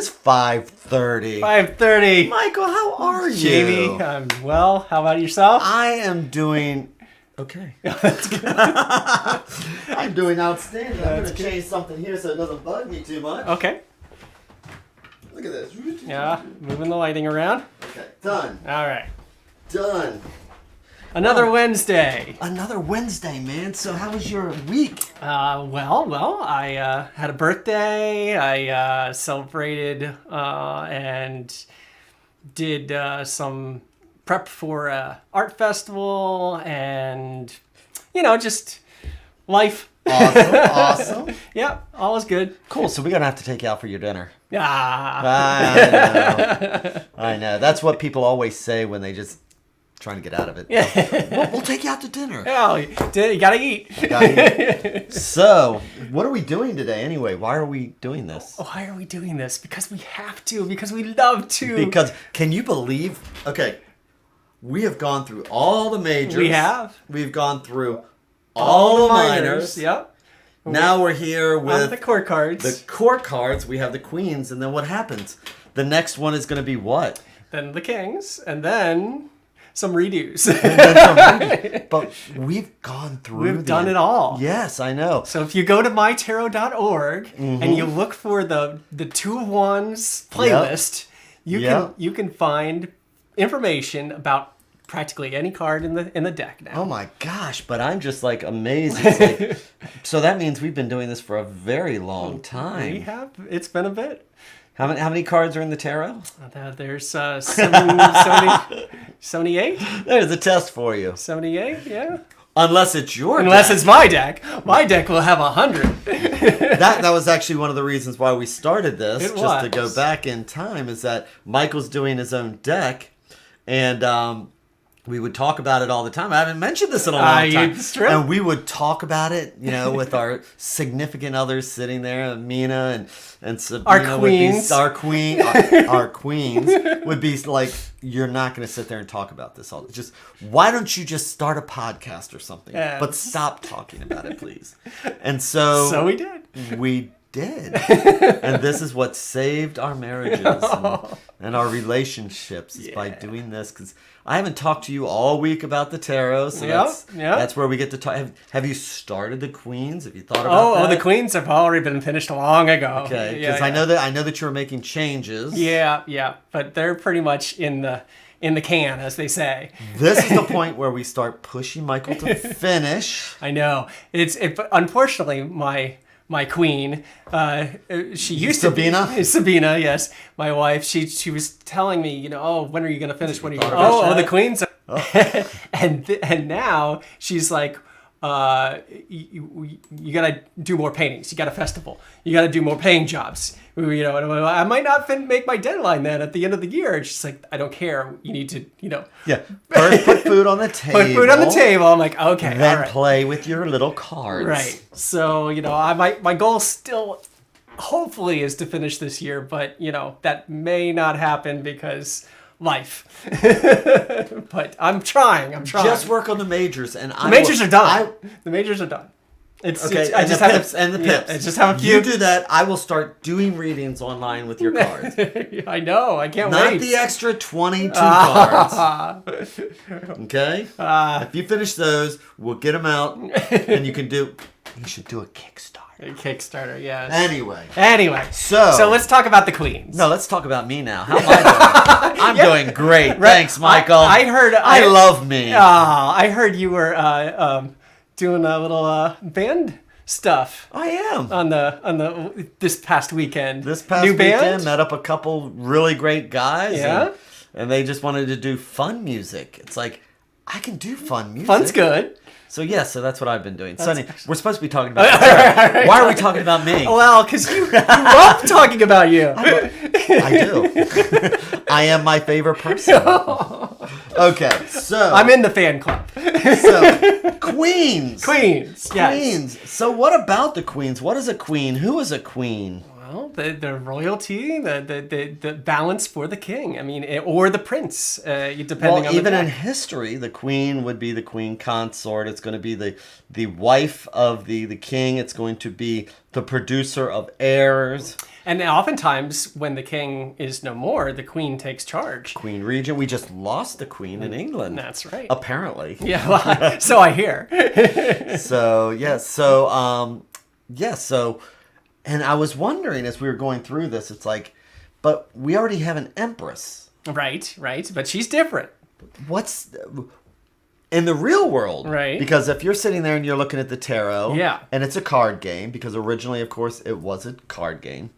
is 5:30. 5:30. Michael, how are you? Jamie, I'm well. How about yourself? I am doing okay. That's good. I'm doing outstanding. I'm That's going to change something here so it doesn't bug me too much. Okay. Look at this. Yeah, moving the lighting around. Okay, done. All right. Done. Another Wednesday. Another Wednesday, man. So how was your week? Well, I had a birthday. I celebrated and did some prep for a art festival and, just life. Awesome. Yeah, all was good. Cool. So we're going to have to take you out for your dinner. Ah. I know. That's what people always say when they just trying to get out of it. Yeah. We'll take you out to dinner. Oh, you gotta eat. So, what are we doing today anyway? Why are we doing this? Why are we doing this? Because we have to. Because we love to. Because, can you believe? Okay, we have gone through all the majors. We have. We've gone through all the minors. Yep. Now we're here with the court cards. The court cards. We have the queens, and then what happens? The next one is going to be what? Then the kings, and then some redos. But we've gone through. We've done it all. Yes, I know. So if you go to MyTarot.org and you look for the 2 of Wands playlist, you can find information about practically any card in the deck now. Oh my gosh! But I'm just like amazed. It's like, so that means we've been doing this for a very long time. We have. It's been a bit. How many cards are in the tarot? There's 78. There's a test for you. 78, yeah. Unless it's your Unless deck. it's my deck. My deck will have 100. That was actually one of the reasons why we started this. It just to was. go back in time, is that Michael's doing his own deck, and we would talk about it all the time. I haven't mentioned this in a long time. It's true. And we would talk about it, with our significant others sitting there, Mina and Sabina. Our queens. Our queens would be like, you're not going to sit there and talk about this all. Just, why don't you just start a podcast or something? Yeah. But stop talking about it, please. And so we did. We did. And this is what saved our marriages and our relationships is by doing this. Because I haven't talked to you all week about the tarot, so that's where we get to talk. Have you started the queens? Have you thought about that? Oh, the queens have already been finished long ago. Okay, because I know that you were making changes. Yeah, but they're pretty much in the can, as they say. This is the point where we start pushing Michael to finish. I know. Unfortunately, my queen, she used Sabina? to be Sabina, yes, my wife. She was telling me, when are you going to finish? When are you going to finish? The queens. And now she's like, you got to do more paintings. You got a festival. You got to do more paying jobs. I might not make my deadline then at the end of the year. And she's like, I don't care. You need to, Yeah. First, put food on the table. Put food on the table. I'm like, okay. Then all right. play with your little cards. Right. So, my goal still, hopefully, is to finish this year. But, that may not happen because life. But I'm trying. Just work on the majors. And the majors are done. The majors are done. Okay, I just have pips. I just have a few. You do that, I will start doing readings online with your cards. I know. I can't Not wait. the extra 22 cards. Okay? If you finish those, we'll get them out, and you should do a Kickstarter. A Kickstarter, yes. Anyway. So let's talk about the queens. No, let's talk about me now. How am I doing? I'm doing great. Right. Thanks, Michael. I heard. I love me. I heard you were doing a little band stuff. I am. On the this past weekend. This past New weekend, band? met up a couple really great guys. Yeah. And they just wanted to do fun music. It's like, I can do fun music. Fun's good. So that's what I've been doing. Sonny, we're supposed to be talking about right. Why are we talking about me? Well, because you love talking about you. I do. I am my favorite person. Okay, so I'm in the fan club. So queens. Yes. So what about the queens? What is a queen? Who is a queen? Well, the royalty, the balance for the king. I mean, or the prince, depending on even the in history, the queen would be the queen consort. It's going to be the wife of the king. It's going to be the producer of heirs. And oftentimes, when the king is no more, the queen takes charge. Queen regent. We just lost the queen in England. That's right. Apparently. Yeah, well, so I hear. So, and I was wondering as we were going through this, it's like, but we already have an empress. Right. But she's different. What's in the real world? Right. Because if you're sitting there and you're looking at the tarot, yeah, and it's a card game, because originally, of course, it was a card game,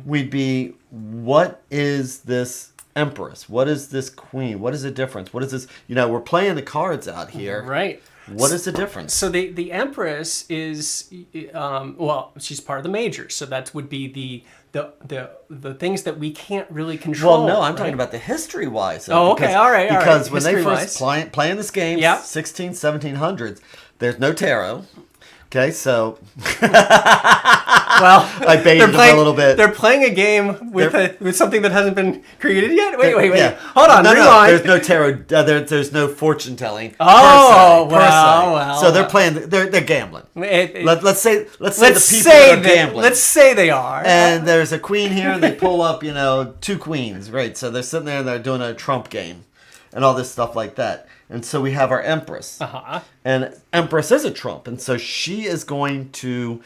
we'd be, what is this empress? What is this queen? What is the difference? What is this? We're playing the cards out here. Right. What is the difference? So the empress is, she's part of the majors. So that would be the things that we can't really control. Well, no, I'm talking about the history-wise. Oh, okay, all right. Because when they first playing this game, 1700s, there's no tarot. Okay, so well, I baited them a little bit. They're playing a game with something that hasn't been created yet. Wait. Yeah. Hold on, rewind. No, there's no tarot. There's no fortune telling. Oh, per se. Well. So they're playing. They're gambling. Let's say the people are gambling. Let's say they are. And there's a queen here, and they pull up, two queens, right? So they're sitting there and they're doing a Trump game, and all this stuff like that. And so we have our empress. And empress is a trump. And so she is going to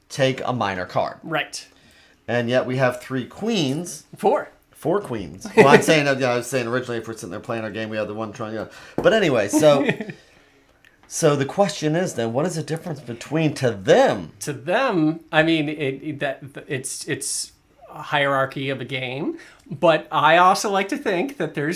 take a minor card. Right. And yet we have 3 queens. 4 queens. Well, I was saying originally if we're sitting there playing our game, we have the one trying. But anyway, so the question is then, what is the difference between to them? To them, I mean, it's a hierarchy of a game. But I also like to think that there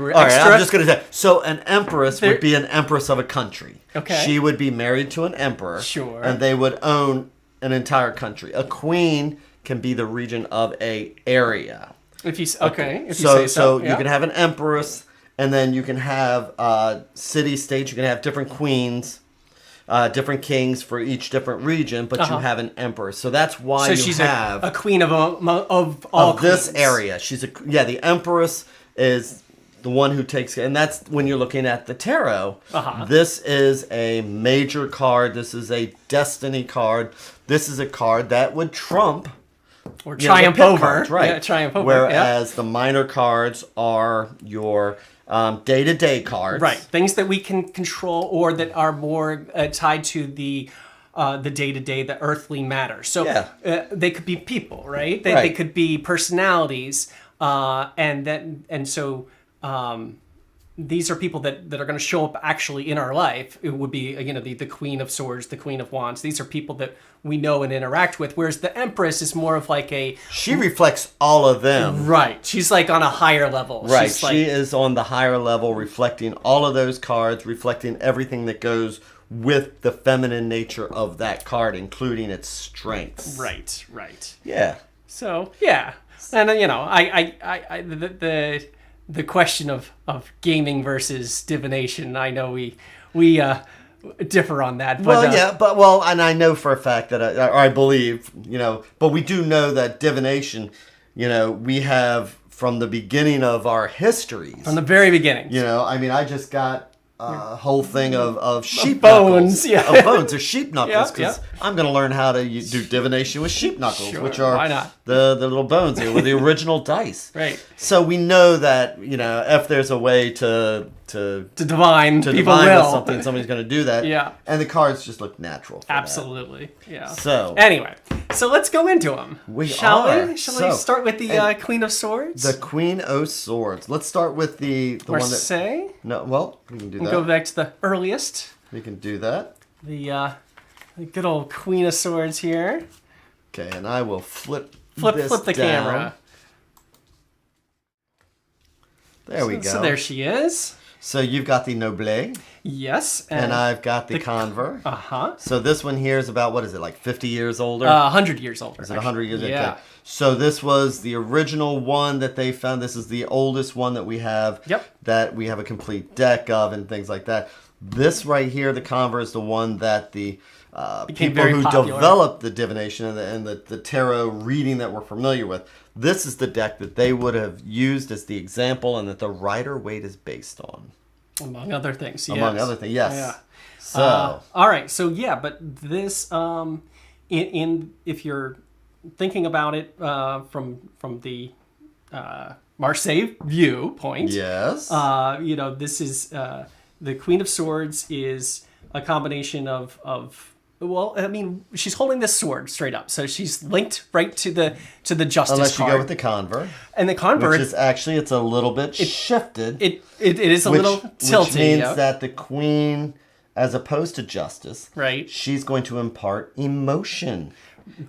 were all extra... right, I'm just going to say. So an empress would be an empress of a country. Okay. She would be married to an emperor. Sure. And they would own an entire country. A queen can be the regent of a area. If you say so. You can have an empress, and then you can have city-states. You can have different queens, different kings for each different region, but you have an emperor. So that's why she's have a queen of all this queens. area. The empress is the one who takes, and that's when you're looking at the tarot. This is a major card. This is a destiny card. This is a card that would trump or triumph over, cards, right? Yeah, triumph over. Whereas the minor cards are your day-to-day cards, right? Things that we can control or that are more tied to the day-to-day, the earthly matter. So they could be people, right? They could be personalities, these are people that are going to show up actually in our life. It would be, the Queen of Swords, the Queen of Wands. These are people that we know and interact with. Whereas the Empress is more of like she reflects all of them. Right. She's like on a higher level. Right. She is on the higher level, reflecting all of those cards, reflecting everything that goes with the feminine nature of that card, including its strengths. Right. Yeah. So, yeah. And, the question of gaming versus divination, I know we differ on that. But, and I know for a fact that I believe, but we do know that divination, we have from the beginning of our histories. From the very beginning. I just got a whole thing of sheep bones, knuckles. Of bones or sheep knuckles, because I'm going to learn how to do divination with sheep knuckles, which are why not? The little bones here with the original dice. Right. So we know that if there's a way to divine, people divine will. With something, somebody's going to do that. Yeah. And the cards just look natural. Absolutely. That. Yeah. So anyway, let's go into them. Shall we start with the Queen of Swords? The Queen of Swords. Let's start with the one that. Say? No. Well, we can do that. Go back to the earliest. We can do that. The good old Queen of Swords here. Okay, and I will flip the down. Camera. There we go. So there she is. So you've got the Noble. Yes. And I've got the Convert. Uh-huh. So this one here is about, what is it, like 50 years older? 100 years older. Is it 100 years? Yeah. Okay. So this was the original one that they found. This is the oldest one that we have. Yep. That we have a complete deck of and things like that. This right here, the Convert, is the one that the people who developed the divination and the tarot reading that we're familiar with. This is the deck that they would have used as the example and that the Rider-Waite is based on. Among other things, yes. Among other things, yes. Yeah. So. All right, so yeah, but this, if you're thinking about it from the Marseille viewpoint, yes. This is the Queen of Swords is a combination of well, I mean, she's holding this sword straight up, so she's linked right to the Justice Unless card. you go with the convert. And the convert, which is actually, it's a little bit shifted. It is a little tilty. Which means that the Queen, as opposed to Justice, right, she's going to impart emotion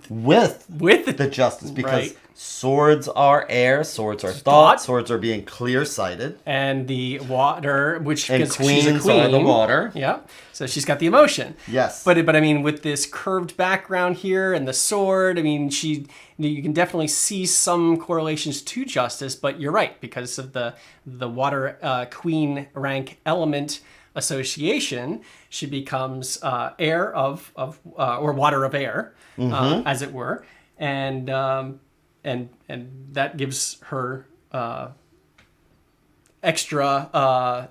with the Justice, because swords are air, swords are thought, swords are being clear-sighted, and the water, which and because she's a queen, are the water. Yeah, so she's got the emotion. Yes, but I mean, with this curved background here and the sword, I mean, you can definitely see some correlations to Justice. But you're right, because of the water queen rank element association, she becomes air of or water of air, as it were, and that gives her extra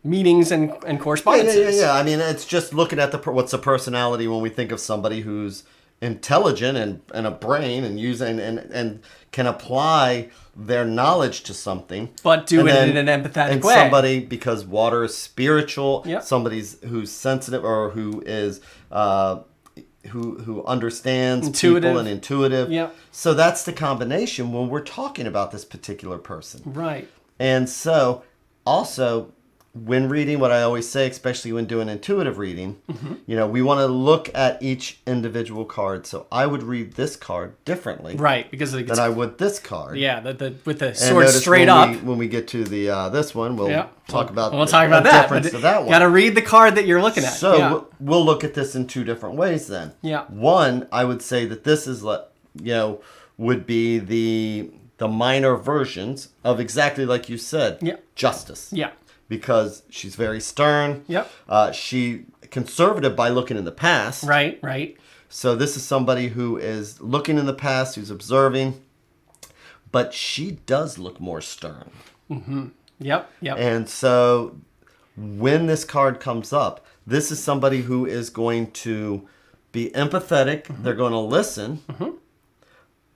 meanings and correspondences. Yeah. I mean, it's just looking at what's the personality when we think of somebody who's intelligent and a brain and and can apply their knowledge to something, but do it in an empathetic way. Somebody, because water is spiritual, yep. Somebody's who's sensitive or who is who understands intuitive. People and intuitive. Yep. So that's the combination when we're talking about this particular person. Right. And so also, when reading, what I always say, especially when doing intuitive reading, we want to look at each individual card. So I would read this card differently, right? Because than I would this card. Yeah, with the sword straight up. When we get to the this one, we'll talk about. We'll talk about that. Difference to that one. Got to read the card that you're looking at. So we'll look at this in two different ways. Then, one, I would say that this is would be the minor versions of exactly like you said, Justice. Yeah. Because she's very stern. Yep. She conservative by looking in the past. Right. So this is somebody who is looking in the past, who's observing, but she does look more stern. Mm-hmm. Yep. And so when this card comes up, this is somebody who is going to be empathetic. Mm-hmm. They're going to listen,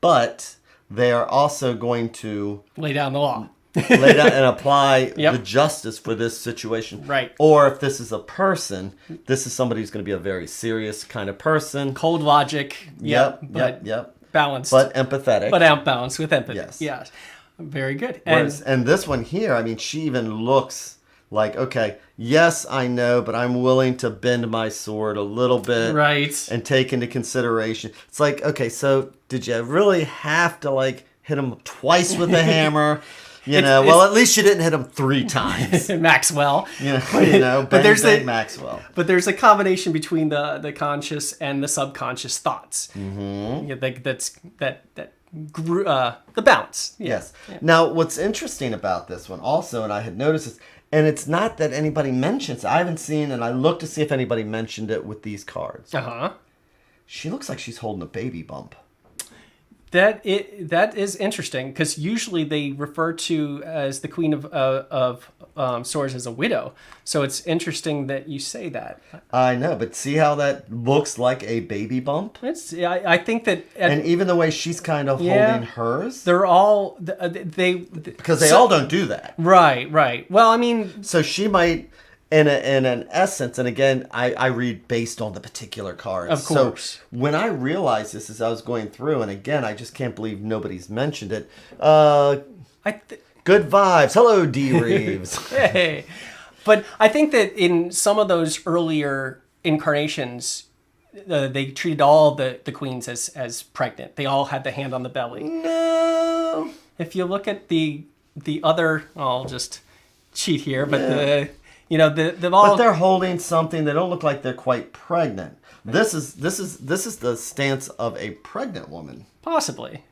but they are also going to lay down the law. Lay down and apply the justice for this situation. Right. Or if this is a person, this is somebody who's going to be a very serious kind of person. Cold logic. Yep. Balanced. But empathetic. But outbalanced with empathy. Yes. Yeah. Very good. And this one here, I mean, she even looks like, okay, yes, I know, but I'm willing to bend my sword a little bit. Right. And take into consideration. It's like, okay, so did you really have to hit him twice with a hammer? At least you didn't hit him 3 times. Maxwell. But there's Maxwell. But there's a combination between the conscious and the subconscious thoughts. Mm-hmm. The balance. Yes. Now, what's interesting about this one also, and I had noticed this, and it's not that anybody mentions it. I haven't seen, and I looked to see if anybody mentioned it with these cards. She looks like she's holding a baby bump. That is interesting, because usually they refer to as the Queen of Swords as a widow. So it's interesting that you say that. I know, but see how that looks like a baby bump? I think that... and even the way she's kind of holding hers? They're all... Because they all don't do that. Right. Well, I mean... So she might... In an essence, and again, I read based on the particular cards. Of course. So when I realized this as I was going through, and again, I just can't believe nobody's mentioned it. Good vibes. Hello, D. Reeves. Hey. But I think that in some of those earlier incarnations, they treated all the queens as pregnant. They all had the hand on the belly. No. If you look at the other, I'll just cheat here, but but they're holding something. They don't look like they're quite pregnant. This is the stance of a pregnant woman. Possibly.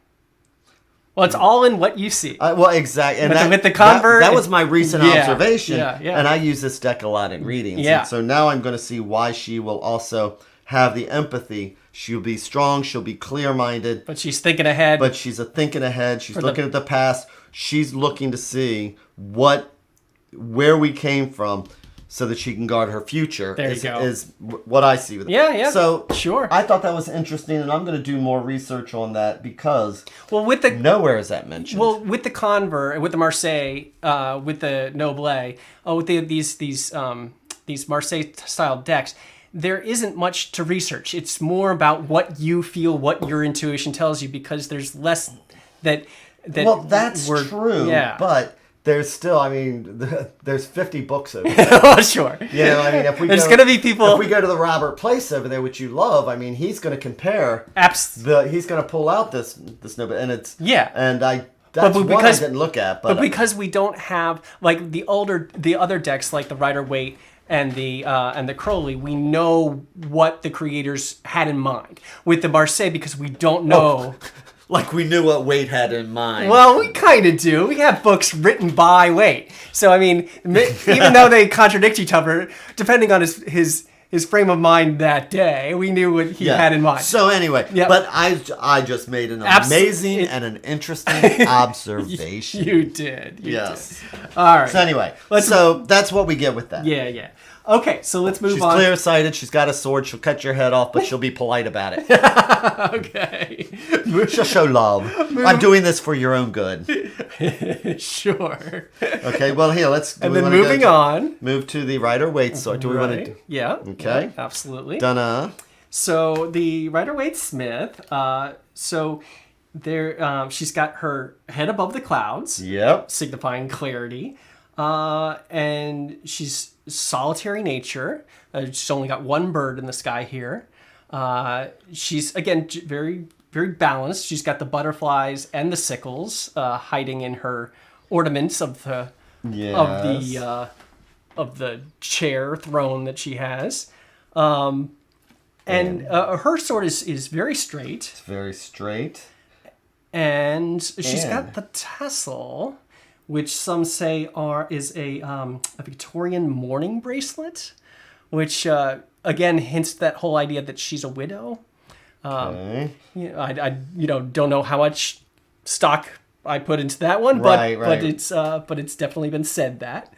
Well, it's all in what you see. Exactly. And with the convert, that was my recent observation. Yeah. And I use this deck a lot in readings. Yeah. And so now I'm going to see why she will also have the empathy. She'll be strong. She'll be clear-minded. But she's thinking ahead. But she's thinking ahead. She's looking at the past. She's looking to see where we came from, so that she can guard her future. There you go. Is what I see with it. Yeah. So sure. I thought that was interesting, and I'm going to do more research on that because nowhere is that mentioned. Well, with the Convert, with the Marseille, with the Noblet, with these Marseille style decks, there isn't much to research. It's more about what you feel, what your intuition tells you, because there's less that. Well, that's true. Yeah. But there's still, there's 50 books over there. Oh, sure. If we there's going to be people. If we go to the Robert Place over there, which you love, he's going to compare. He's going to pull out this Nobel, and it's and that's one I didn't look at, but because we don't have like the other decks like the Rider-Waite and the Crowley, we know what the creators had in mind. With the Marseille, because we don't know. Like we knew what Waite had in mind. Well, we kind of do. We have books written by Waite. So, even though they contradict each other, depending on his frame of mind that day, we knew what he had in mind. So anyway, but I just made an amazing and an interesting observation. You did. Yes. Did. All right. So anyway, so that's what we get with that. Yeah. Okay, so let's move on. She's clear-sighted. She's got a sword. She'll cut your head off, but she'll be polite about it. Okay. She'll show love. I'm doing this for your own good. Sure. Okay, well, here, let's... And then moving on. Move to the Rider-Waite sword. Do we want to... Yeah. Okay. Yeah, absolutely. Donna. So, the Rider-Waite Smith, she's got her head above the clouds. Yep. Signifying clarity. And she's solitary nature. She's only got one bird in the sky here. She's again very, very balanced. She's got the butterflies and the sickles hiding in her ornaments of the chair throne that she has. And her sword is very straight. It's very straight. And she's got the tassel, which some say is a Victorian mourning bracelet, which again hints that whole idea that she's a widow. I don't know how much stock I put into that one, but it's definitely been said that.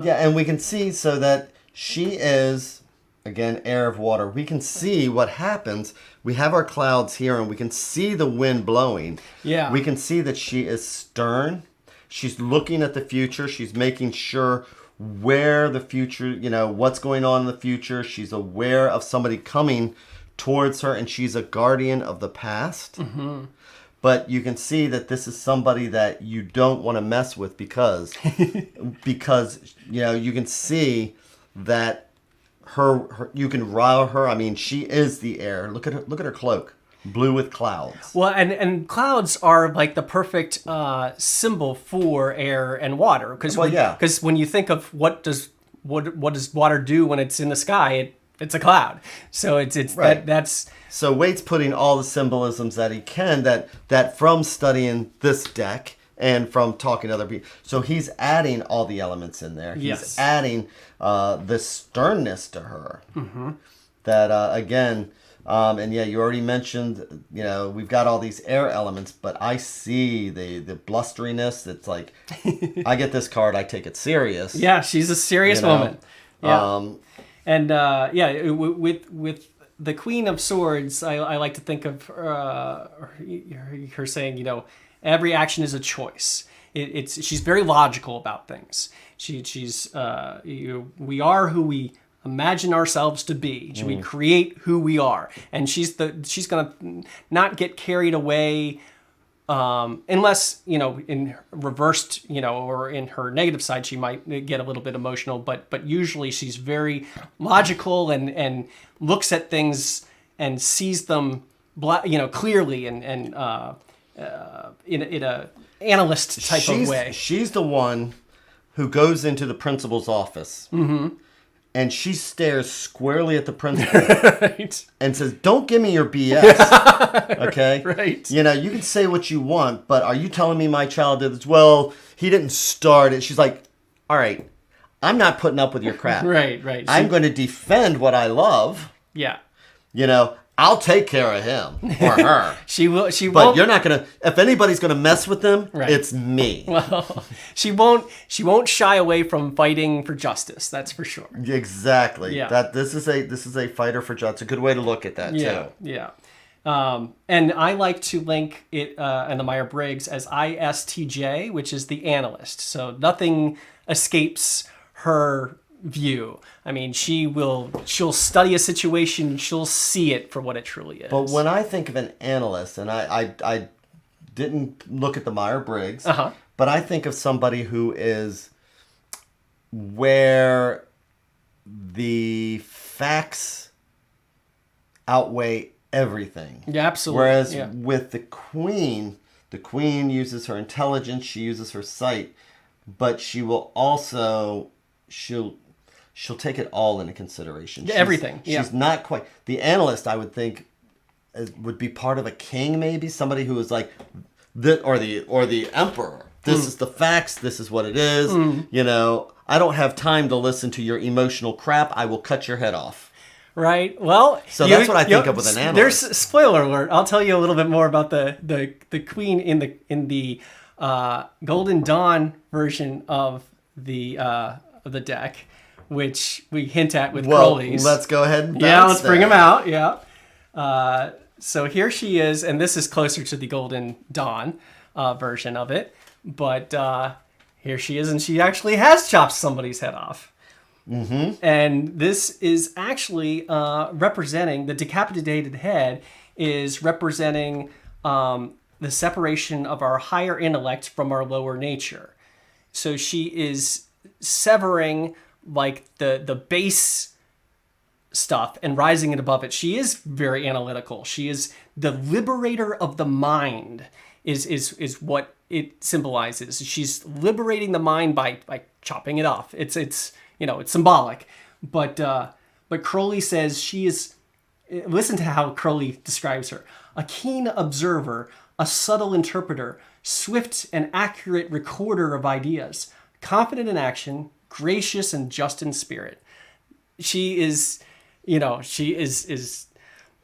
Yeah, and we can see so that she is again air of water. We can see what happens. We have our clouds here, and we can see the wind blowing. Yeah, we can see that she is stern. She's looking at the future. She's making sure where the future, what's going on in the future. She's aware of somebody coming towards her, and she's a guardian of the past. Mm-hmm. But you can see that this is somebody that you don't want to mess with because you can see that her you can rile her. She is the air. Look at her cloak. Blue with clouds. Well, and clouds are like the perfect symbol for air and water. Because when you think of what does water do when it's in the sky, it's a cloud. So it's right. That's so Waite's putting all the symbolisms that he can that from studying this deck and from talking to other people. So he's adding all the elements in there. He's adding the sternness to her. Mm-hmm. That again. And you already mentioned, we've got all these air elements, but I see the blusteriness. It's like, I get this card, I take it serious. Yeah, she's a serious woman. Yeah. With the Queen of Swords, I like to think of her saying, every action is a choice. She's very logical about things. We are who we imagine ourselves to be. We create who we are, and she's gonna not get carried away, unless in reversed, or in her negative side, she might get a little bit emotional. But usually she's very logical and looks at things and sees them, clearly and in a analyst type of way. She's the one who goes into the principal's office. Mm-hmm. And she stares squarely at the principal right. and says, "Don't give me your BS." Okay? Right. You can say what you want, but are you telling me my child did this? Well, he didn't start it. She's like, all right, I'm not putting up with your crap. Right. I'm going to defend what I love. Yeah. I'll take care of him or her. She But won't. you're not gonna. If anybody's gonna mess with them, Right. it's me. Well, she won't shy away from fighting for justice. That's for sure. Exactly. Yeah. This is a fighter for justice. A good way to look at that too. Yeah. And I like to link it in the Myers-Briggs as ISTJ, which is the analyst. So nothing escapes her view. I mean, she'll study a situation, she'll see it for what it truly is. But when I think of an analyst, and I didn't look at the Myers-Briggs, but I think of somebody who is where the facts outweigh everything. Yeah, absolutely. Whereas with the queen uses her intelligence, she uses her sight, but she will also she'll take it all into consideration. Everything. She's not quite the analyst. I would think would be part of a king, maybe somebody who is like or the emperor. This is the facts. This is what it is. I don't have time to listen to your emotional crap. I will cut your head off. Right. Well, so that's what I think of with an analyst. There's spoiler alert. I'll tell you a little bit more about the queen in the Golden Dawn version of the deck, which we hint at with Crowley's. Let's go ahead and let's bring them out. Yeah. So here she is, and this is closer to the Golden Dawn version of it. But here she is, and she actually has chopped somebody's head off. Mm-hmm. And this is actually representing, the decapitated head is representing the separation of our higher intellect from our lower nature. So she is severing like the base stuff and rising it above it. She is very analytical. She is the liberator of the mind is what it symbolizes. She's liberating the mind by chopping it off. It's symbolic. But Crowley says she is, listen to how Crowley describes her: a keen observer, a subtle interpreter, swift and accurate recorder of ideas, confident in action, gracious and just in spirit. She is,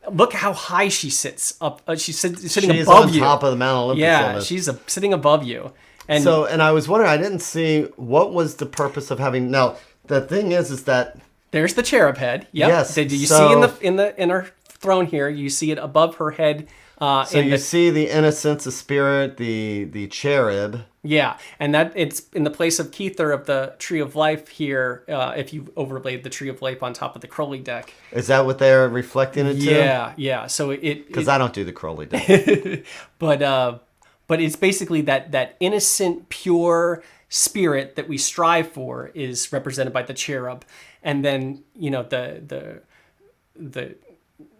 look how high she sits up. She's sitting above you. She's on top of the Mount Olympus. Yeah, she's sitting above you. And I was wondering, I didn't see what was the purpose of having. Now the thing is that there's the cherub head. Yep. Yes. Did you see in her throne here? You see it above her head. So you see the innocence, the spirit, the cherub. Yeah, and that it's in the place of Kether of the Tree of Life here. If you overlaid the Tree of Life on top of the Crowley deck, is that what they're reflecting it to? Yeah. So because I don't do the Crowley deck, but it's basically that innocent, pure spirit that we strive for is represented by the cherub, and then the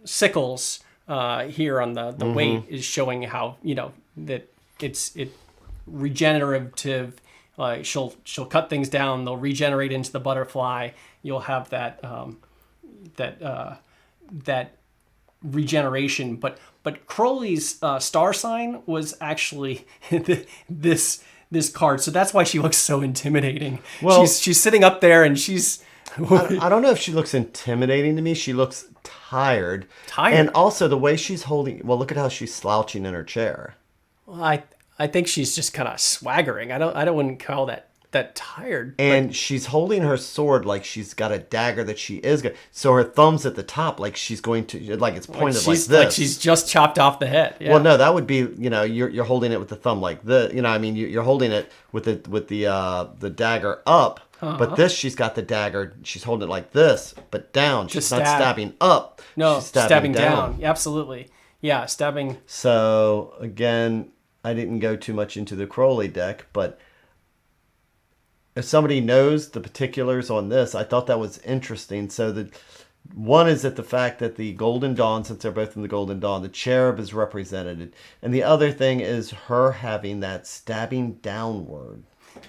sickles here on the weight is showing how that it's regenerative. She'll cut things down, they'll regenerate into the butterfly. You'll have that regeneration. But Crowley's star sign was actually this card, so that's why she looks so intimidating. Well, she's sitting up there and she's I don't know if she looks intimidating to me. She looks tired. And also the way she's holding, well, look at how she's slouching in her chair. Well, I think she's just kind of swaggering. I wouldn't call that tired. And she's holding her sword like she's got a dagger that she is going. So her thumb's at the top, like she's going to, like it's pointed like this. Like she's just chopped off the head. Yeah. Well, no, that would be, you're holding it with the thumb like this. You're holding it with the dagger up. But this, she's got the dagger. She's holding it like this, but down. She's not stabbing up. No, she's stabbing down. Absolutely. Yeah, stabbing. So again, I didn't go too much into the Crowley deck, but if somebody knows the particulars on this, I thought that was interesting. So one is that the fact that the Golden Dawn, since they're both in the Golden Dawn, the cherub is represented. And the other thing is her having that stabbing downward.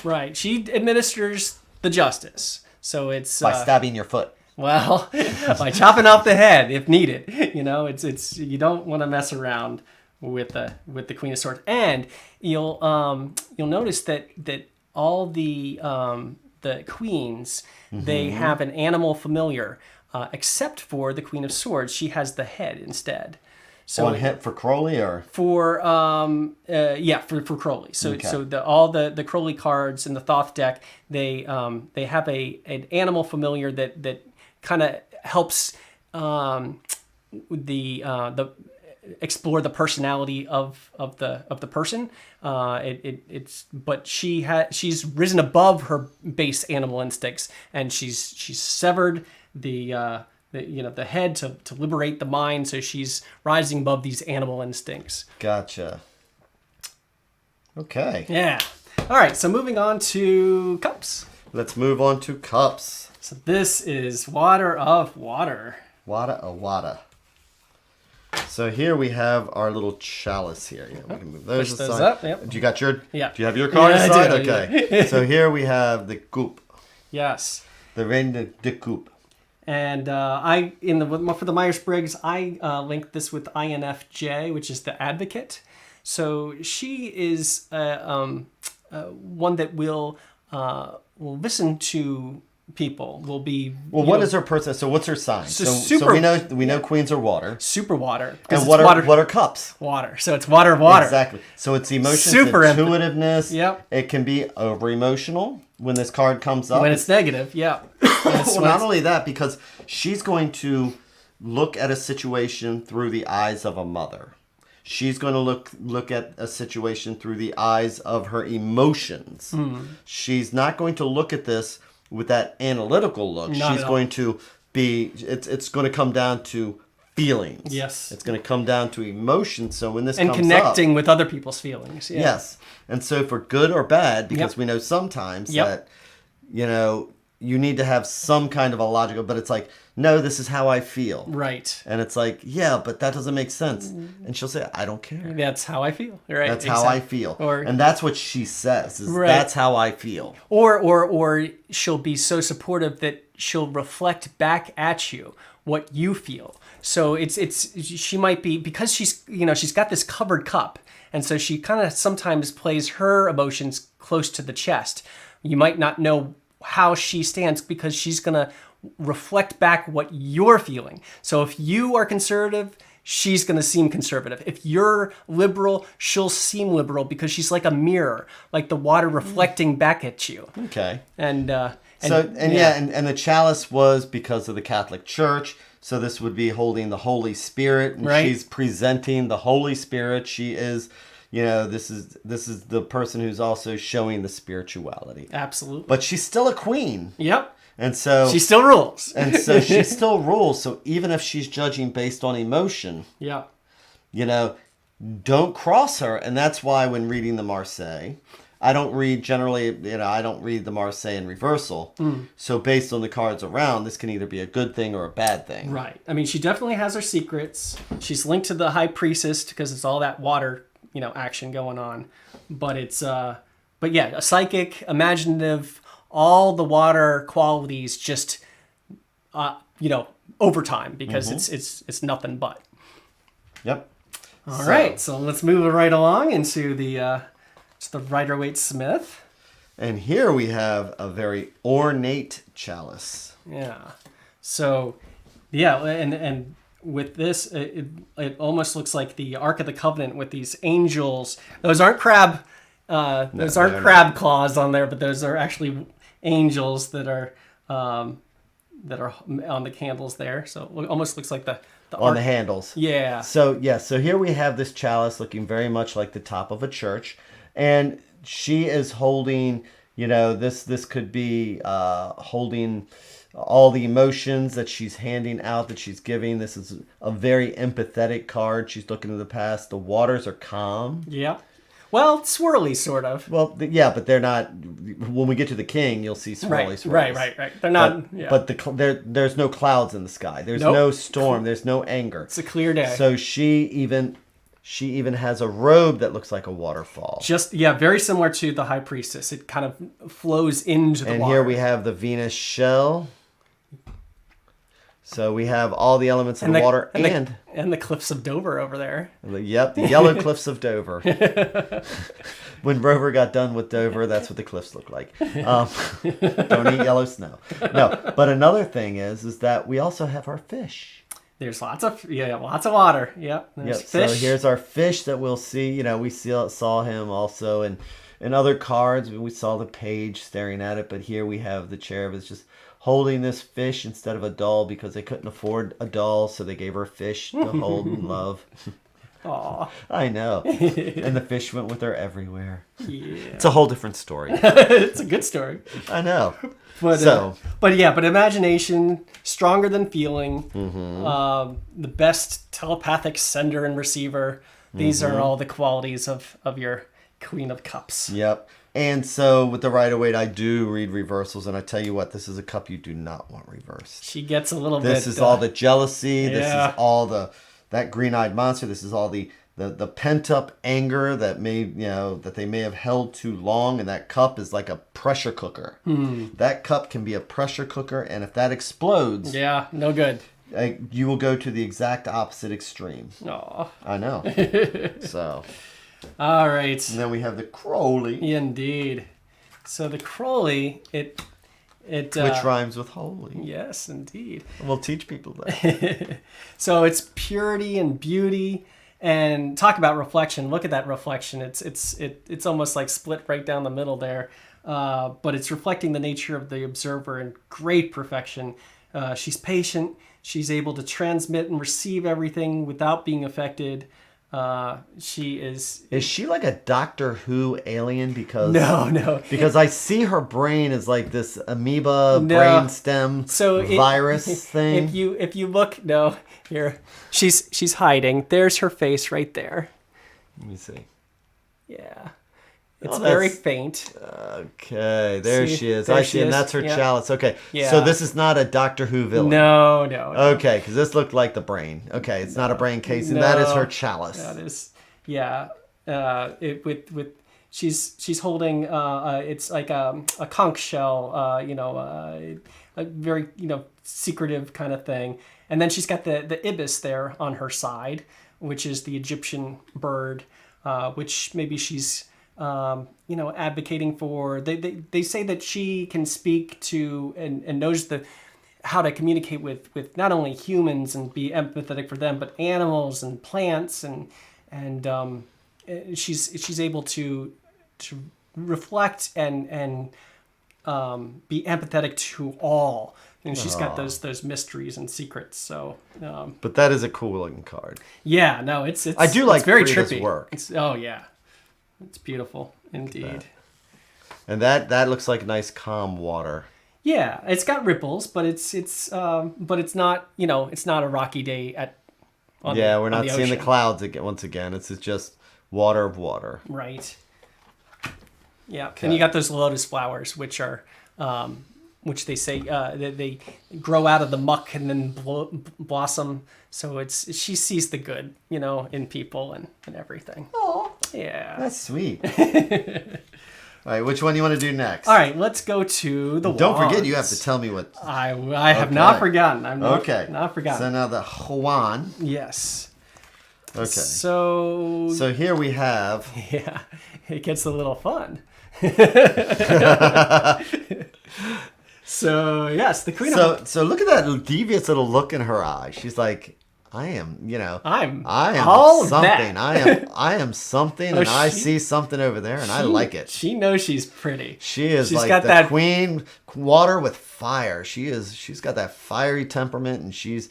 Right. She administers the justice. So it's by stabbing your foot. Well, by chopping off the head if needed. It's you don't want to mess around with the Queen of Swords. And you'll notice that all the queens, they have an animal familiar. except for the Queen of Swords. She has the head instead. So on hit for Crowley or for for Crowley. So okay. so all the Crowley cards in the Thoth deck, they have an animal familiar that kind of helps the explore the personality of the person. But she's risen above her base animal instincts, and she's severed the head to liberate the mind. So she's rising above these animal instincts. Gotcha. Okay. Yeah. All right. So moving on to cups. Let's move on to cups. So this is water of water. Wada a wada. So here we have our little chalice here. Yeah, we can move those Push aside. those up. Yep. Do you got your? Yeah. Do you have your card Yeah, aside? I do, Okay. So here we have the coupe. Yes. The reine de coupe. And for the Myers-Briggs, I linked this with INFJ, which is the advocate. So she is one that will listen to people. Will be what is her person? So what's her sign? So we know queens are water. Super water. And what are cups? Water. So it's water of water. Exactly. So it's emotions, Super intuitiveness. Yep. It can be over emotional when this card comes up. When it's negative, yeah. Well, not only that, because she's going to look at a situation through the eyes of a mother. She's going to look at a situation through the eyes of her emotions. Mm. She's not going to look at this with that analytical look. She's going to be, it's going to come down to feelings. Yes. It's going to come down to emotions. So when this comes up... And connecting with other people's feelings. Yeah. Yes. And so for good or bad, because we know sometimes that, you need to have some kind of a logical, but it's like, no, this is how I feel. Right. And it's like, yeah, but that doesn't make sense. And she'll say, I don't care. That's how I feel. Right. That's how I feel. And that's what she says, that's how I feel. Or she'll be so supportive that she'll reflect back at you what you feel. So she might be, because she's got this covered cup, and so she kind of sometimes plays her emotions close to the chest. You might not know how she stands because she's going to reflect back what you're feeling. So if you are conservative, she's going to seem conservative. If you're liberal, she'll seem liberal because she's like a mirror, like the water reflecting back at you. Okay. And the chalice was because of the Catholic Church. So this would be holding the Holy Spirit, and she's presenting the Holy Spirit. She is, this is the person who's also showing the spirituality. Absolutely. But she's still a queen. Yep. And so she still rules. And so she still rules. So even if she's judging based on emotion, don't cross her. And that's why when reading the Marseille, I don't read the Marseille in reversal. Mm. So based on the cards around, this can either be a good thing or a bad thing. Right. I mean, she definitely has her secrets. She's linked to the High Priestess because it's all that water, action going on. But it's, a psychic, imaginative, all the water qualities just, over time because it's nothing but. Yep. All right. So let's move it right along into the Rider-Waite-Smith. And here we have a very ornate chalice. Yeah. So, and with this, it almost looks like the Ark of the Covenant with these angels. Those aren't crab claws on there, but those are actually angels that are on the candles there. So it almost looks like the on Ark. The handles. Yeah. So here we have this chalice looking very much like the top of a church. And she is holding, this could be holding all the emotions that she's handing out, that she's giving. This is a very empathetic card. She's looking to the past. The waters are calm. Yeah. Well, swirly, sort of. Well, but they're not. When we get to the king, you'll see swirly. Right. They're not. But there's no clouds in the sky. There's no storm. There's no anger. It's a clear day. So she even has a robe that looks like a waterfall. Very similar to the High Priestess. It kind of flows into the water. And here we have the Venus shell. So we have all the elements of the water and the cliffs of Dover over there. Yep, the yellow cliffs of Dover. When Rover got done with Dover, that's what the cliffs look like. Don't eat yellow snow. No, but another thing is that we also have our fish. There's lots of water. Yep. Yep. Fish. So here's our fish that we'll see. We saw him also in other cards. We saw the page staring at it, but here we have the cherub is just holding this fish instead of a doll because they couldn't afford a doll, so they gave her a fish to hold and love. Aw. I know. And the fish went with her everywhere. Yeah. It's a whole different story. It's a good story. I know. But imagination, stronger than feeling, the best telepathic sender and receiver. These are all the qualities of your Queen of Cups. Yep. And so with the Rider-Waite, I do read reversals, and I tell you what, this is a cup you do not want reversed. She gets a little bit... This is all the jealousy. This is all that green-eyed monster. This is all the pent-up anger that they may have held too long, and that cup is like a pressure cooker. That cup can be a pressure cooker, and if that explodes... Yeah, no good. You will go to the exact opposite extreme. Aw. I know. So... All right. And then we have the Crowley. Indeed. So the Crowley, which rhymes with holy. Yes, indeed. We'll teach people that. So it's purity and beauty, and talk about reflection. Look at that reflection. It's almost like split right down the middle there, but it's reflecting the nature of the observer in great perfection. She's patient. She's able to transmit and receive everything without being affected. She is... Is she like a Doctor Who alien? Because No. Because I see her brain as like this amoeba brain stem virus thing. If you look, here, she's hiding. There's her face right there. Let me see. Yeah. It's very faint. Okay, there she is. I see, and that's her chalice. Okay, yeah. So this is not a Doctor Who villain. No. Okay, because this looked like the brain. Okay, it's not a brain casing. That is her chalice. That is, yeah. She's holding it's like a conch shell. A very secretive kind of thing, and then she's got the ibis there on her side, which is the Egyptian bird, which maybe she's advocating for. They say that she can speak to and knows how to communicate with not only humans and be empathetic for them, but animals and plants, and she's able to reflect and be empathetic to all. And she's got those mysteries and secrets. So, but that is a cool looking card. Yeah, no, it's I do like it's very Frida's trippy. Work. It's beautiful indeed. And that looks like nice calm water. Yeah, it's got ripples, but it's not it's not a rocky day we're not seeing the clouds again. Once again, it's just water of water. Right. Yeah, okay. And you got those lotus flowers, which are which they say they grow out of the muck and then blossom. So she sees the good, in people and everything. Oh, yeah, that's sweet. All right, which one do you want to do next? All right, let's go to the Don't wands. forget, you have to tell me what... I have not forgotten. I'm not forgotten. So now the Juan. Yes. Okay. So here we have... Yeah, it gets a little fun. So, yes, the Queen of... So look at that devious little look in her eye. She's like... I am all something. That. I am something, and I see something over there, and I like it. She knows she's pretty. She's like got the queen, water with fire. She's got that fiery temperament, and she's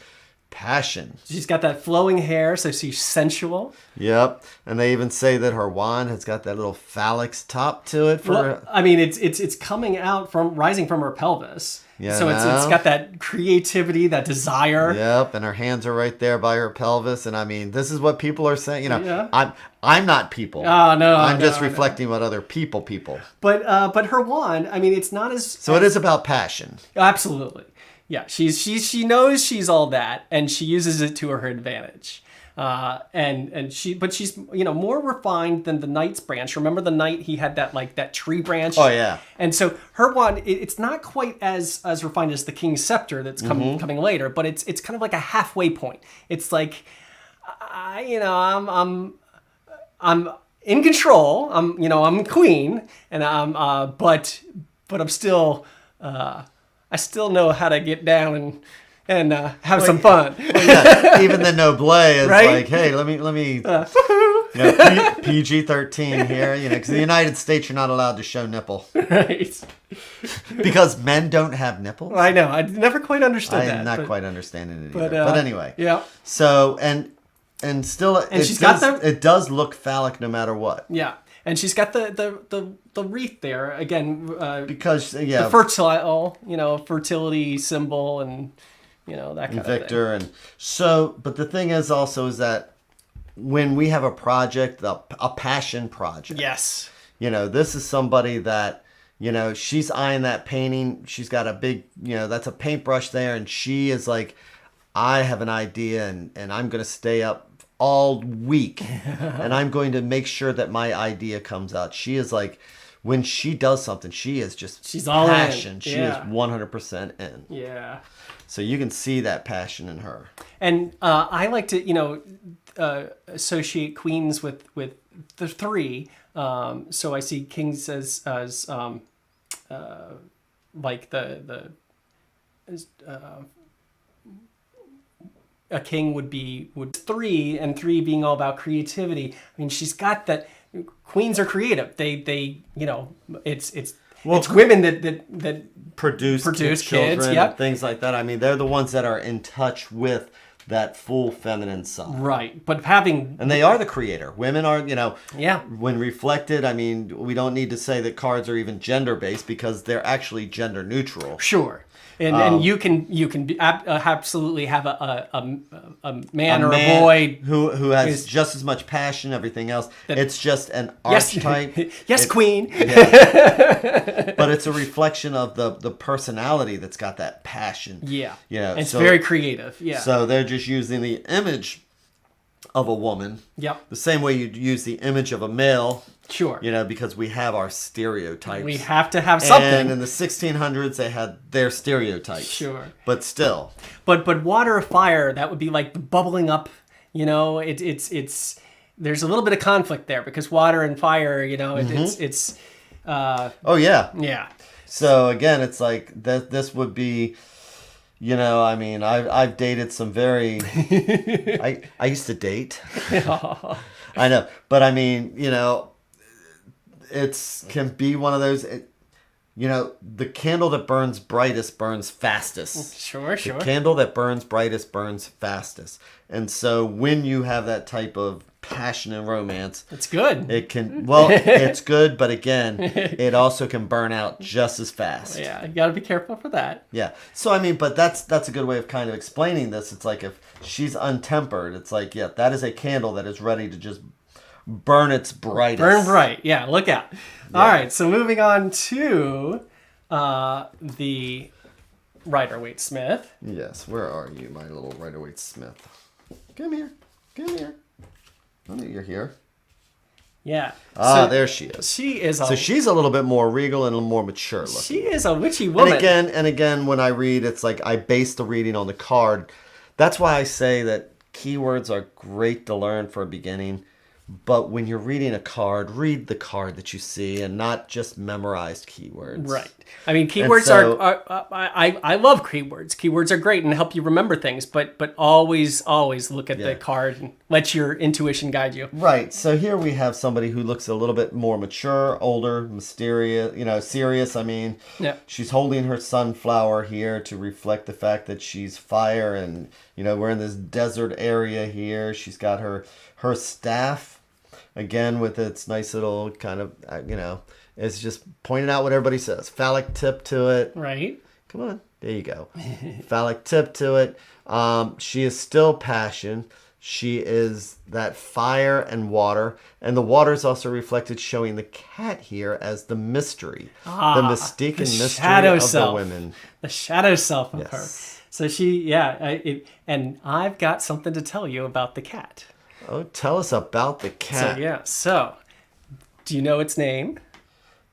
passion. She's got that flowing hair, so she's sensual. Yep, and they even say that her wand has got that little phallic top to it. It's coming out rising from her pelvis. Yeah, so it's got that creativity, that desire. Yep, and her hands are right there by her pelvis, and this is what people are saying. I'm not people. Oh no, I'm just reflecting what other people. But her wand, it's not as. So it is about passion. Absolutely, yeah. She knows she's all that, and she uses it to her advantage. But she's more refined than the knight's branch. Remember the knight? He had that tree branch. Oh yeah. And so her wand, it's not quite as refined as the king's scepter that's coming later, but it's kind of like a halfway point. It's like, I'm in control. I'm queen, and but I'm still, I still know how to get down and have some fun. Well, yeah. Even the noble is right? like, hey, let me PG-13 here, because in the United States you're not allowed to show nipple. Right. Because men don't have nipples. I know. I never quite understood that. I'm not quite understanding it either. But anyway. Yeah. So and still it does look phallic no matter what. Yeah. And she's got the wreath there again because the fertile, fertility symbol and that kind of thing. Victor. And so, but the thing is that when we have a project, a passion project. Yes. This is somebody that, she's eyeing that painting. She's got a big, that's a paintbrush there. And she is like, I have an idea and I'm going to stay up all week and I'm going to make sure that my idea comes out. She is like, when she does something, she's all passion. She is 100% in. Yeah. So you can see that passion in her. And I like to, associate queens with the three. So I see kings as like a king would three, and three being all about creativity. I mean, she's got that. Queens are creative. They it's women that produce kids, and things like that. I mean, they're the ones that are in touch with that full feminine side. Right. But and they are the creator. Women are, yeah. When reflected, I mean, we don't need to say that cards are even gender based because they're actually gender neutral. Sure. And you can absolutely have a man or a boy who has just as much passion, everything else. It's just an archetype. Yes, queen. Yeah. But it's a reflection of the personality that's got that passion. Yeah. It's very creative. Yeah. So they're just using the image of a woman. Yep. The same way you'd use the image of a male. Sure. Because we have our stereotypes. We have to have something. And in the 1600s, they had their stereotypes. Sure. But still. But water or fire, that would be like the bubbling up. It's there's a little bit of conflict there because water and fire, it's. Oh yeah. Yeah. So again, it's like this would be. I mean, I've dated some very. I used to date. I know, but I mean, it can be one of those. The candle that burns brightest burns fastest. Sure. The candle that burns brightest burns fastest. And so when you have that type of passion and romance, it's good. It's good, but again, it also can burn out just as fast. Yeah, you got to be careful for that. Yeah. So I mean, but that's a good way of kind of explaining this. It's like if she's untempered, it's like, yeah, that is a candle that is ready to just burn its brightest. Burn bright. Yeah, look out. Yeah. All right, so moving on to the Rider-Waite-Smith. Yes, where are you, my little Rider-Waite-Smith? Come here. I know you're here. Yeah. There she is. So she's a little bit more regal and a little more mature looking. She is a witchy woman. And again, when I read, it's like I base the reading on the card. That's why I say that keywords are great to learn for a beginning. But when you're reading a card, read the card that you see and not just memorized keywords. Right. I mean, keywords I love keywords. Keywords are great and help you remember things, but always look at the card and let your intuition guide you. Right. So here we have somebody who looks a little bit more mature, older, mysterious, serious. I mean, she's holding her sunflower here to reflect the fact that she's fire and, we're in this desert area here. She's got her staff. Again, with its nice little kind of, it's just pointing out what everybody says. Phallic tip to it. Right. Come on. There you go. Phallic tip to it. She is still passion. She is that fire and water. And the water is also reflected, showing the cat here as the mystery. The mystique and mystery of the women. The shadow self of her. So and I've got something to tell you about the cat. Oh, tell us about the cat. So do you know its name?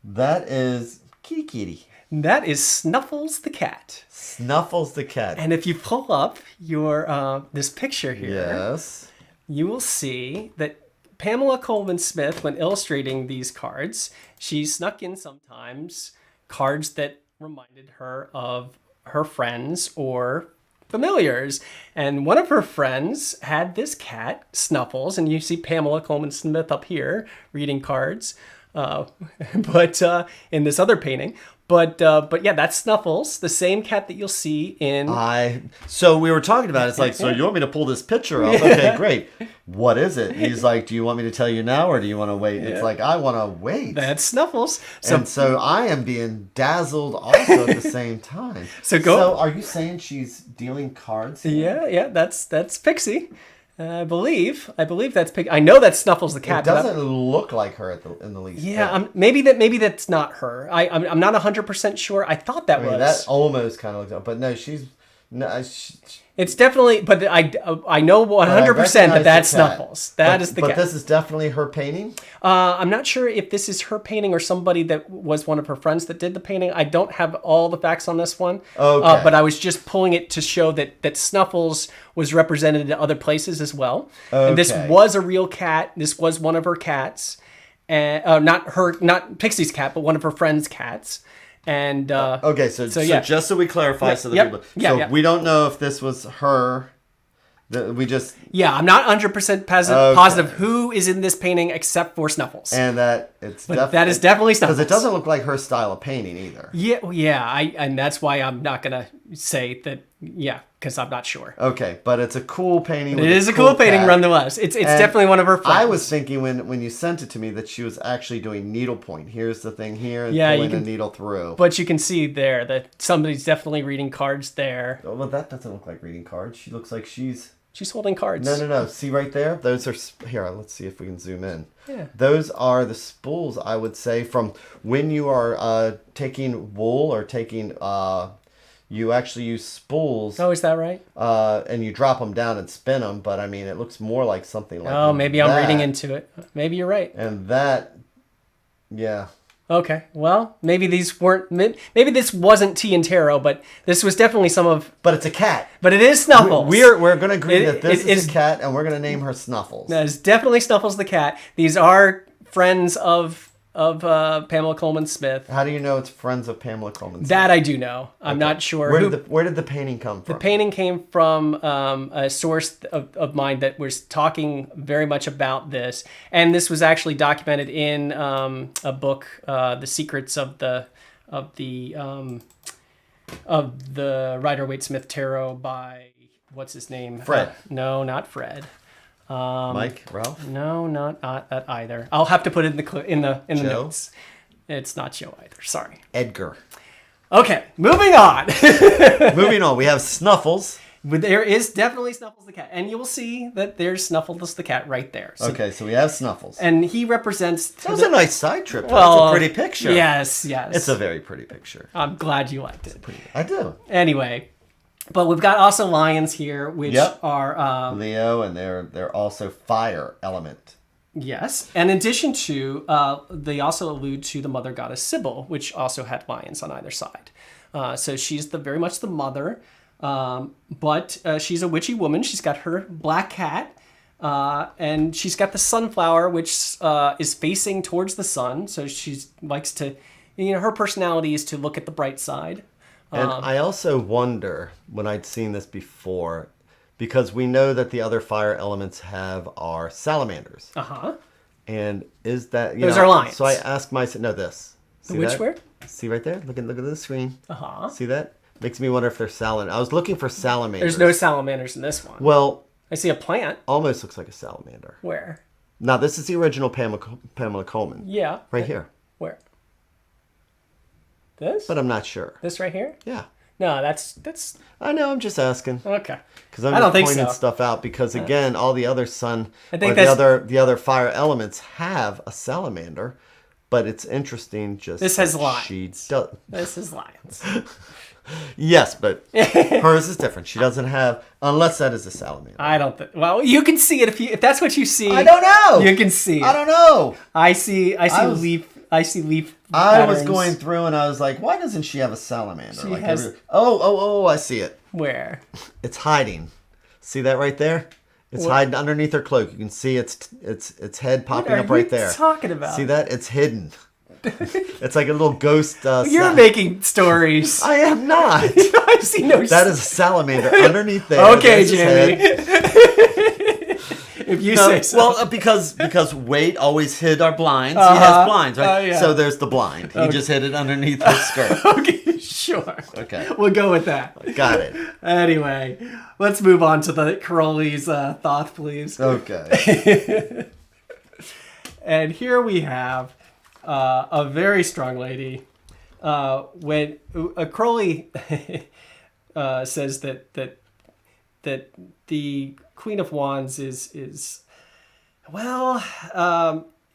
That is Kitty. That is Snuffles the cat. Snuffles the cat. And if you pull up your this picture here, yes, you will see that Pamela Coleman Smith, when illustrating these cards, she snuck in sometimes cards that reminded her of her friends or familiars. And one of her friends had this cat, Snuffles, and you see Pamela Coleman Smith up here reading cards, but in this other painting. But yeah, that's Snuffles, the same cat that you'll see in... So we were talking about it. It's like, so you want me to pull this picture up? Okay, great. What is it? He's like, do you want me to tell you now or do you want to wait? It's like, I want to wait. That's Snuffles. So I am being dazzled also at the same time. So are you saying she's dealing cards here? Yeah, that's Pixie. I believe that's Pixie. I know that's Snuffles the cat. It doesn't look like her in the least. Yeah, maybe that's not her. I'm not 100% sure. I thought that was. That almost kind of looks like, but no, it's definitely, but I know 100% that that's Snuffles. That is the cat. But this is definitely her painting? I'm not sure if this is her painting or somebody that was one of her friends that did the painting. I don't have all the facts on this one. Okay. But I was just pulling it to show that Snuffles was represented in other places as well. Okay. And this was a real cat. This was one of her cats. And not Pixie's cat, but one of her friend's cats. And so just so we clarify, we don't know if this was her. I'm not 100% positive who is in this painting except for Snuffles. And that is definitely Snuffles because it doesn't look like her style of painting either. And that's why I'm not gonna say that. Because I'm not sure. Okay, but it's a cool painting. It is a cool painting, nonetheless. It's definitely one of her friends. I was thinking when you sent it to me that she was actually doing needlepoint. Here's the thing here, and pulling a needle through. But you can see there that somebody's definitely reading cards there. Oh, well, that doesn't look like reading cards. She looks like she's holding cards. No. See right there? Those are... Here, let's see if we can zoom in. Yeah. Those are the spools, I would say, from when you are taking wool or taking... you actually use spools. Oh, is that right? And you drop them down and spin them, but I mean, it looks more like something like that. Oh, maybe I'm reading into it. Maybe you're right. And that... Yeah. Okay, well, maybe these weren't... Maybe this wasn't tea and tarot, but this was definitely some of... But it's a cat. But it is Snuffles. We're going to agree that this is a cat, and we're going to name her Snuffles. That is definitely Snuffles the cat. These are friends of Pamela Coleman Smith. How do you know it's friends of Pamela Coleman Smith? That I do know. I'm not sure. Where did the painting come from? The painting came from a source of mine that was talking very much about this, and this was actually documented in a book, "The Secrets of the Rider-Waite-Smith Tarot" by what's his name? Fred. No, not Fred. Mike, Ralph? No, not that either. I'll have to put it in the notes. It's not Joe either. Sorry. Edgar. Okay, moving on. Moving on. We have Snuffles. But there is definitely Snuffles the cat, and you will see that there's Snuffles the cat right there. So we have Snuffles, and he represents. That was a nice side trip. Well, it's a pretty picture. Yes. It's a very pretty picture. I'm glad you liked it. I do. Anyway. But we've got also lions here, which are... Leo, and they're also fire element. Yes. And in addition to, they also allude to the mother goddess Sybil, which also had lions on either side. So she's very much the mother, but she's a witchy woman. She's got her black cat, and she's got the sunflower, which is facing towards the sun. So she likes to... her personality is to look at the bright side. And I also wonder, when I'd seen this before, because we know that the other fire elements are salamanders. Uh-huh. And is that... Those are lions. So I asked myself... No, this. See which where? See right there? Look at the screen. Uh-huh. See that? Makes me wonder if they're salamanders. I was looking for salamanders. There's no salamanders in this one. Well... I see a plant. Almost looks like a salamander. Where? Now, this is the original Pamela Coleman. Yeah. Right here. Where? This? But I'm not sure. This right here? Yeah. No, that's. I know. I'm just asking. Okay. Because I'm just pointing stuff out. Because again, all the other the other fire elements have a salamander, but it's interesting. Just this has lions. She does. This is lions. Yes, but hers is different. She doesn't have, unless that is a salamander. I don't think. Well, you can see it if that's what you see. I don't know. You can see it. I don't know. I see leaf. I see leaf. I was going through and I was like, why doesn't she have a salamander? She has. I see it. Where? It's hiding. See that right there? It's hiding underneath her cloak. You can see its head popping up right there. What are you talking about? See that? It's hidden. It's like a little ghost. You're making stories. I am not. I see no. That is a salamander underneath there. Okay, Jamie. If you say so. Well, because Wade always hid our blinds. He has blinds, right? Yeah. So there's the blind. He just hid it underneath his skirt. Okay, sure. Okay. We'll go with that. Got it. Anyway, let's move on to the Crowley's thought, please. Okay. And here we have a very strong lady. When Crowley says that the Queen of Wands is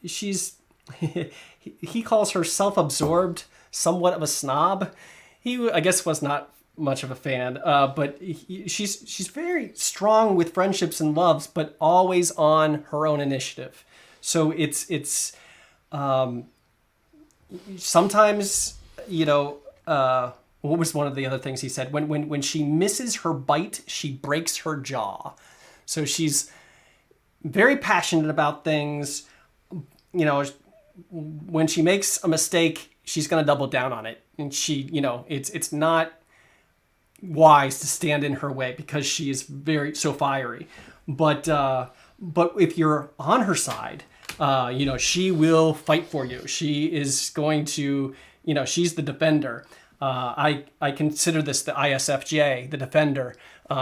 she's he calls her self-absorbed, somewhat of a snob. He, I guess, was not much of a fan, but she's very strong with friendships and loves, but always on her own initiative. So it's sometimes, what was one of the other things he said? When she misses her bite, she breaks her jaw. So she's very passionate about things. When she makes a mistake, she's going to double down on it. And it's not wise to stand in her way because she is so fiery. But if you're on her side, she will fight for you. She is going to, she's the defender. I consider this the ISFJ, the defender,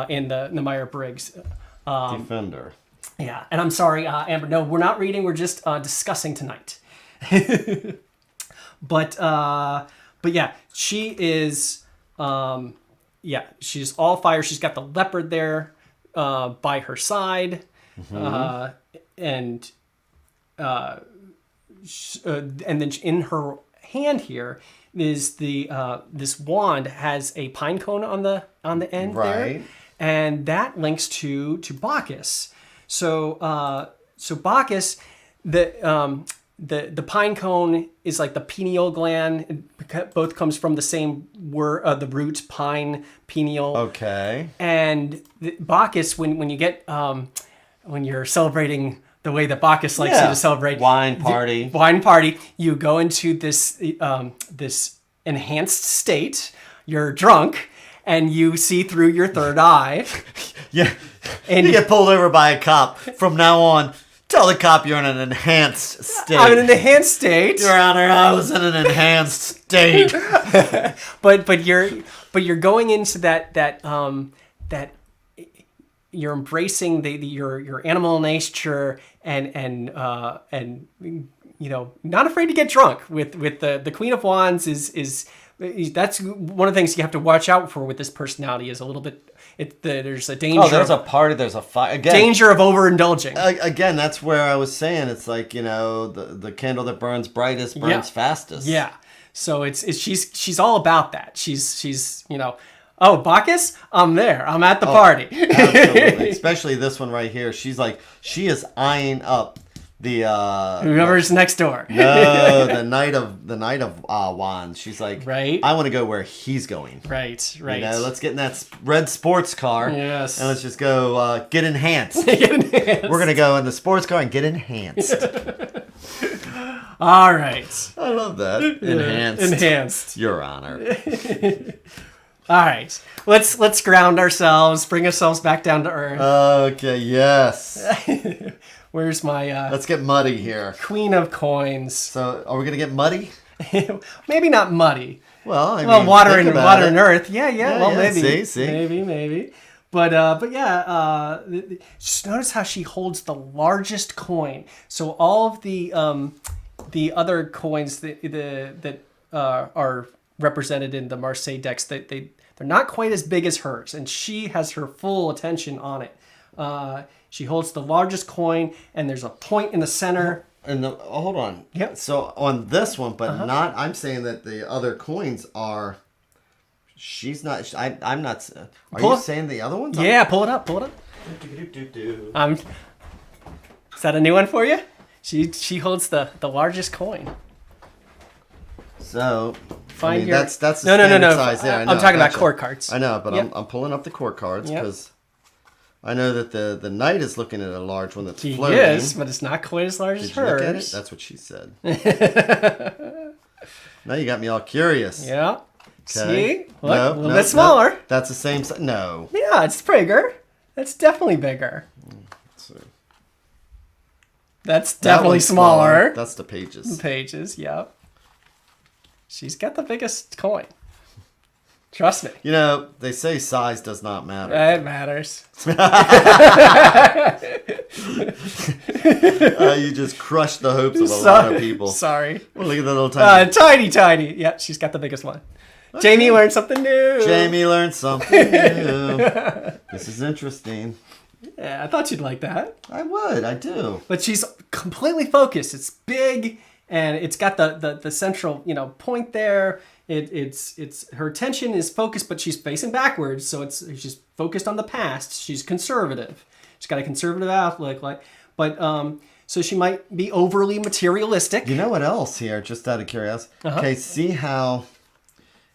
in the Myers-Briggs. Defender. Yeah, and I'm sorry, Amber. No, we're not reading. We're just discussing tonight. But yeah, she is. She's all fire. She's got the leopard there by her side, and then in her hand here is this wand has a pine cone on the end there, and that links to Bacchus. So Bacchus, the pine cone is like the pineal gland. It both comes from the same word, the root pine, pineal. Okay. And Bacchus, when you get when you're celebrating the way that Bacchus likes you to celebrate, wine party, you go into this this enhanced state. You're drunk, and you see through your third eye. Yeah. And you get pulled over by a cop. From now on, tell the cop you're in an enhanced state. I'm in an enhanced state. Your Honor, I was in an enhanced state. but you're going into that you're embracing your animal nature and not afraid to get drunk with the Queen of Wands is that's one of the things you have to watch out for with this personality is a little bit. There's a danger. Oh, there's a party. There's a fight. Again, danger of overindulging. Again, that's where I was saying it's like the candle that burns brightest burns fastest. Yeah. So she's all about that. She's oh, Bacchus, I'm there. I'm at the party. Absolutely. Especially this one right here. She is eyeing up the whoever's next door. No, the Knight of Wands. She's like, right. I want to go where he's going. Right. Let's get in that red sports car. Yes. And let's just go get enhanced. Get enhanced. We're gonna go in the sports car and get enhanced. All right. I love that. Enhanced. Your Honor. All right. Let's ground ourselves. Bring ourselves back down to earth. Okay. Yes. Where's my... Let's get muddy here. Queen of Coins. So, are we going to get muddy? Maybe not muddy. Well, I mean, water and earth. Yeah. Well, maybe. See. Maybe. But yeah, just notice how she holds the largest coin. So all of the other coins that are represented in the Marseille decks, they're not quite as big as hers, and she has her full attention on it. She holds the largest coin, and there's a point in the center. And hold on. Yep. So on this one, but not. I'm saying that the other coins are. She's not. I'm not. Are you saying the other ones? Yeah, pull it up. Is that a new one for you? She holds the largest coin. So find that's the no. size there. I'm talking about court cards. I know, but I'm pulling up the court cards because I know that the knight is looking at a large one that's floating. Yes, but it's not quite as large as hers. Look at it? That's what she said. Now you got me all curious. Yeah. Okay. See? Look, a little bit smaller. No. That's the same size. No. Yeah, it's bigger. That's definitely bigger. Let's see. That's definitely smaller. That's the pages. The pages, yep. She's got the biggest coin. Trust me. You know, they say size does not matter. It matters. You just crushed the hopes of a lot of people. Sorry. Well, look at the little tiny. Tiny. Yeah, she's got the biggest one. Okay. Jamie learned something new. This is interesting. Yeah, I thought you'd like that. I would. I do. But she's completely focused. It's big, and it's got the central point there. It's her attention is focused, but she's facing backwards, so she's focused on the past. She's conservative. She's got a conservative outlook, so she might be overly materialistic. You know what else here? Just out of curiosity. Uh-huh. Okay, see how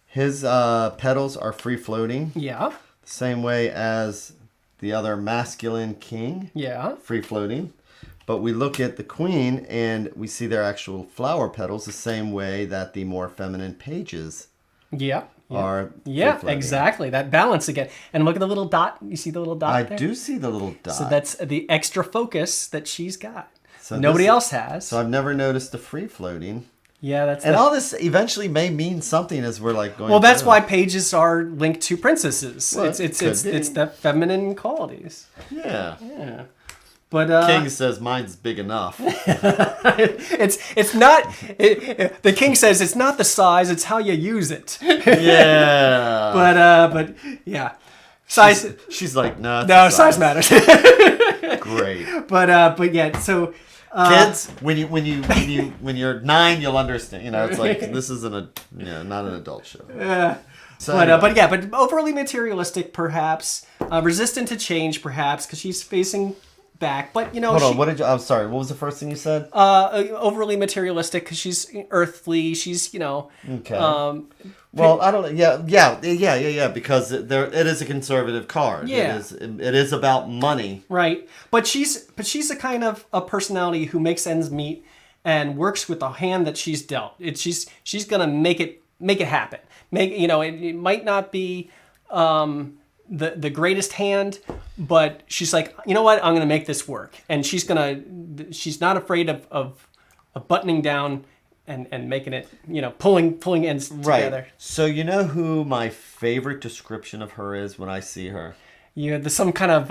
his petals are free floating? Yeah. The same way as the other masculine king. Yeah. Free floating. But we look at the queen and we see their actual flower petals the same way that the more feminine pages are. Yeah, exactly. That balance again. And look at the little dot. You see the little dot there? I do see the little dot. So that's the extra focus that she's got. So nobody else has. So I've never noticed the free floating. Yeah, all this eventually may mean something as we're going. Well, that's why pages are linked to princesses. Well, it's the feminine qualities. Yeah. Yeah. But King says mine's big enough. it's not. The king says it's not the size; it's how you use it. Yeah. But yeah, size. She's like no. Size matters. Great. But yeah. So kids, when you're 9, you'll understand. It's like this isn't not an adult show. Yeah. So but overly materialistic, perhaps. Resistant to change, perhaps, because she's facing back, but hold on. I'm sorry. What was the first thing you said? Overly materialistic because she's earthly. She's Okay. Well, I don't know. Yeah. Because it is a conservative card. Yeah. It is about money. Right. But she's a kind of a personality who makes ends meet and works with the hand that she's dealt. She's gonna make it happen. It might not be the greatest hand, but she's like, you know what, I'm gonna make this work, and she's not afraid of buttoning down and making it, pulling ends together. So you know who my favorite description of her is when I see her? Some kind of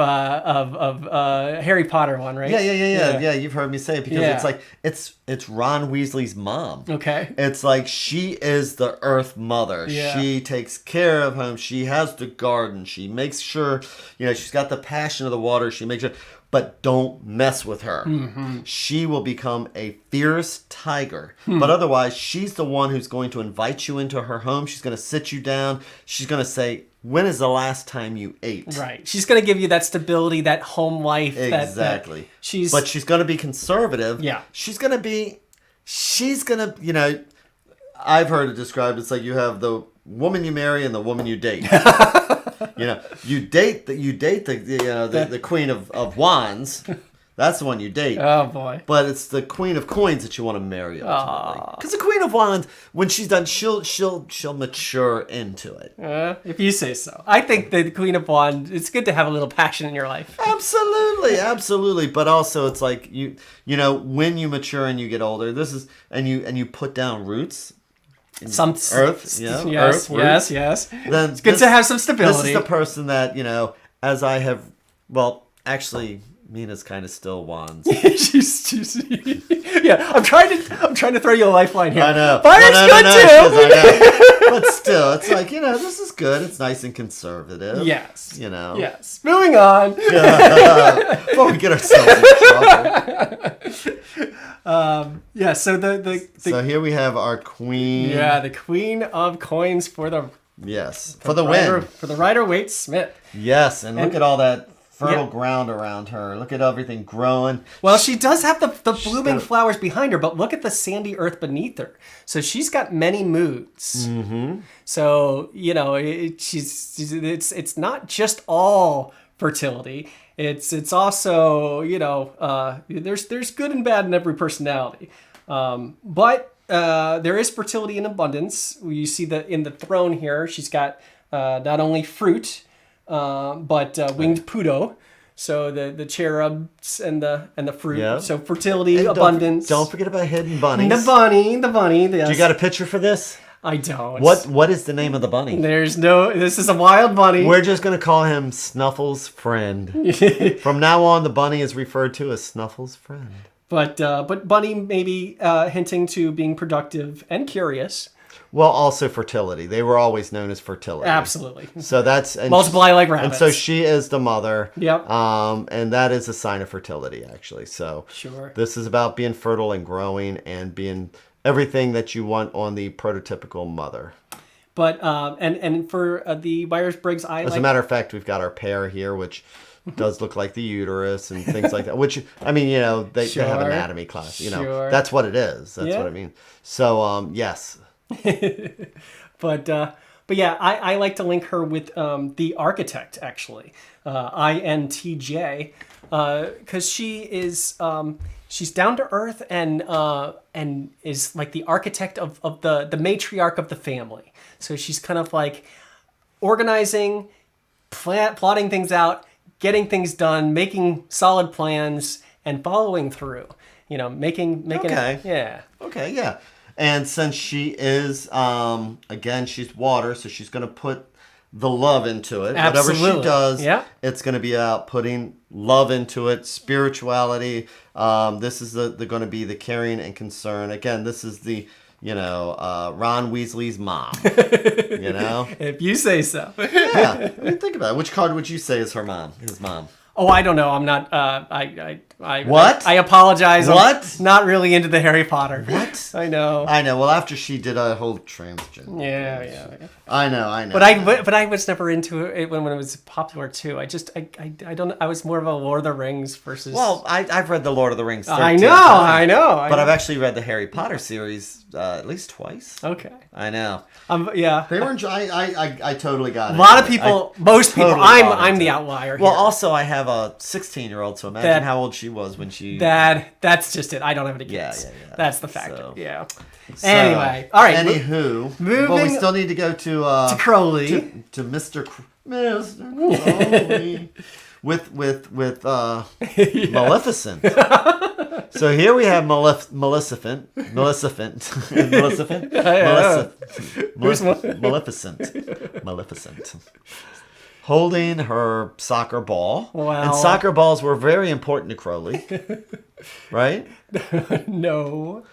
Harry Potter one, right? Yeah. You've heard me say it because it's like it's Ron Weasley's mom. Okay. It's like she is the Earth Mother. Yeah. She takes care of him. She has the garden. She makes sure, she's got the passion of the water. She makes sure, but don't mess with her. Mm-hmm. She will become a fierce tiger. But otherwise, she's the one who's going to invite you into her home. She's going to sit you down. She's going to say, when is the last time you ate? Right. She's going to give you that stability, that home life. Exactly. But she's going to be conservative. Yeah. She's going to, I've heard it described, it's like you have the woman you marry and the woman you date. You date the Queen of Wands. That's the one you date. Oh, boy. But it's the Queen of Coins that you want to marry ultimately. Because the Queen of Wands, when she's done, she'll mature into it. If you say so. I think the Queen of Wands, it's good to have a little passion in your life. Absolutely. But also it's like when you mature and you get older, and you put down roots. Some earth, yes. Then it's good to have some stability. This is the person that as I have. Well, actually, Mina's kind of still Wands. she's yeah. I'm trying to throw you a lifeline here. I know. Fire's good too. But still, it's like this is good. It's nice and conservative. Yes. Yes. Moving on. Before we get ourselves in trouble. So so here we have our queen. Yeah, the Queen of Coins for the Yes, for the win. For the Rider-Waite-Smith. Yes, and look at all that fertile ground around her. Look at everything growing. Well, she does have the blooming flowers behind her, but look at the sandy earth beneath her. So she's got many moods. Mm-hmm. So, it's not just all fertility. It's also, there's good and bad in every personality. But there is fertility in abundance. You see that in the throne here, she's got not only fruit, but winged poodle. So the cherubs and the fruit. Yep. So fertility, and abundance. Don't forget about hidden bunnies. The bunny. Yes. Do you got a picture for this? I don't. What is the name of the bunny? This is a wild bunny. We're just going to call him Snuffles' friend. From now on, the bunny is referred to as Snuffles' friend. But bunny maybe hinting to being productive and curious. Well, also fertility. They were always known as fertility. Absolutely. So that's... multiply like rabbits. And so she is the mother. Yep. And that is a sign of fertility, actually. So sure. This is about being fertile and growing and being everything that you want on the prototypical mother. But and for the Myers-Briggs, as a matter of fact, we've got our pair here, which does look like the uterus and things like that. Which, I mean, they have anatomy class. That's what it is. That's what I mean. So, yes. But yeah, I like to link her with the architect, actually, INTJ, because she is she's down to earth and is like the architect of the matriarch of the family. So she's kind of like organizing, plotting things out, getting things done, making solid plans, and following through. Making okay. Yeah. Okay. Yeah. And since she is, again, she's water, so she's going to put the love into it. Absolutely. Whatever she does, it's going to be about putting love into it, spirituality. This is going to be the caring and concern. Again, this is the, Ron Weasley's mom. If you say so. Yeah. I mean, think about it. Which card would you say is her mom? His mom? Oh, I don't know. I'm not. What? I apologize. What? I'm not really into the Harry Potter. What? I know. Well, after she did a whole transgender. Yeah. I know. But I was never into it when it was popular too. I don't. I was more of a Lord of the Rings versus. Well, I've read the Lord of the Rings 13 I know. But I've actually read the Harry Potter series at least twice. Okay. I know. Yeah. They were. I totally got it. A lot of people. Most people. I'm the outlier. Well, also I have a 16-year-old, so imagine how old she was when she. That's just it. I don't have any kids. Yeah. That's the fact. So. Yeah. Anyway, all right. Anywho, moving. Well, we still need to go to Crowley. To Mr. Crowley with Maleficent. So here we have Maleficent, holding her soccer ball. Wow. And soccer balls were very important to Crowley, right? No.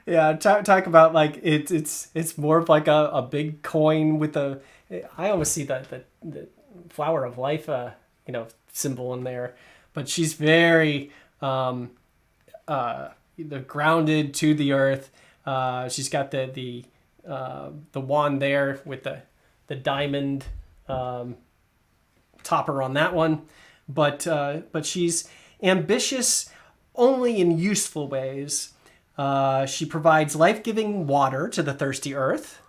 Yeah, talk about like it's more of like a big coin with a. I almost see the flower of life, symbol in there, but she's very grounded to the earth. She's got the wand there with the diamond topper on that one, but she's ambitious only in useful ways. She provides life-giving water to the thirsty earth.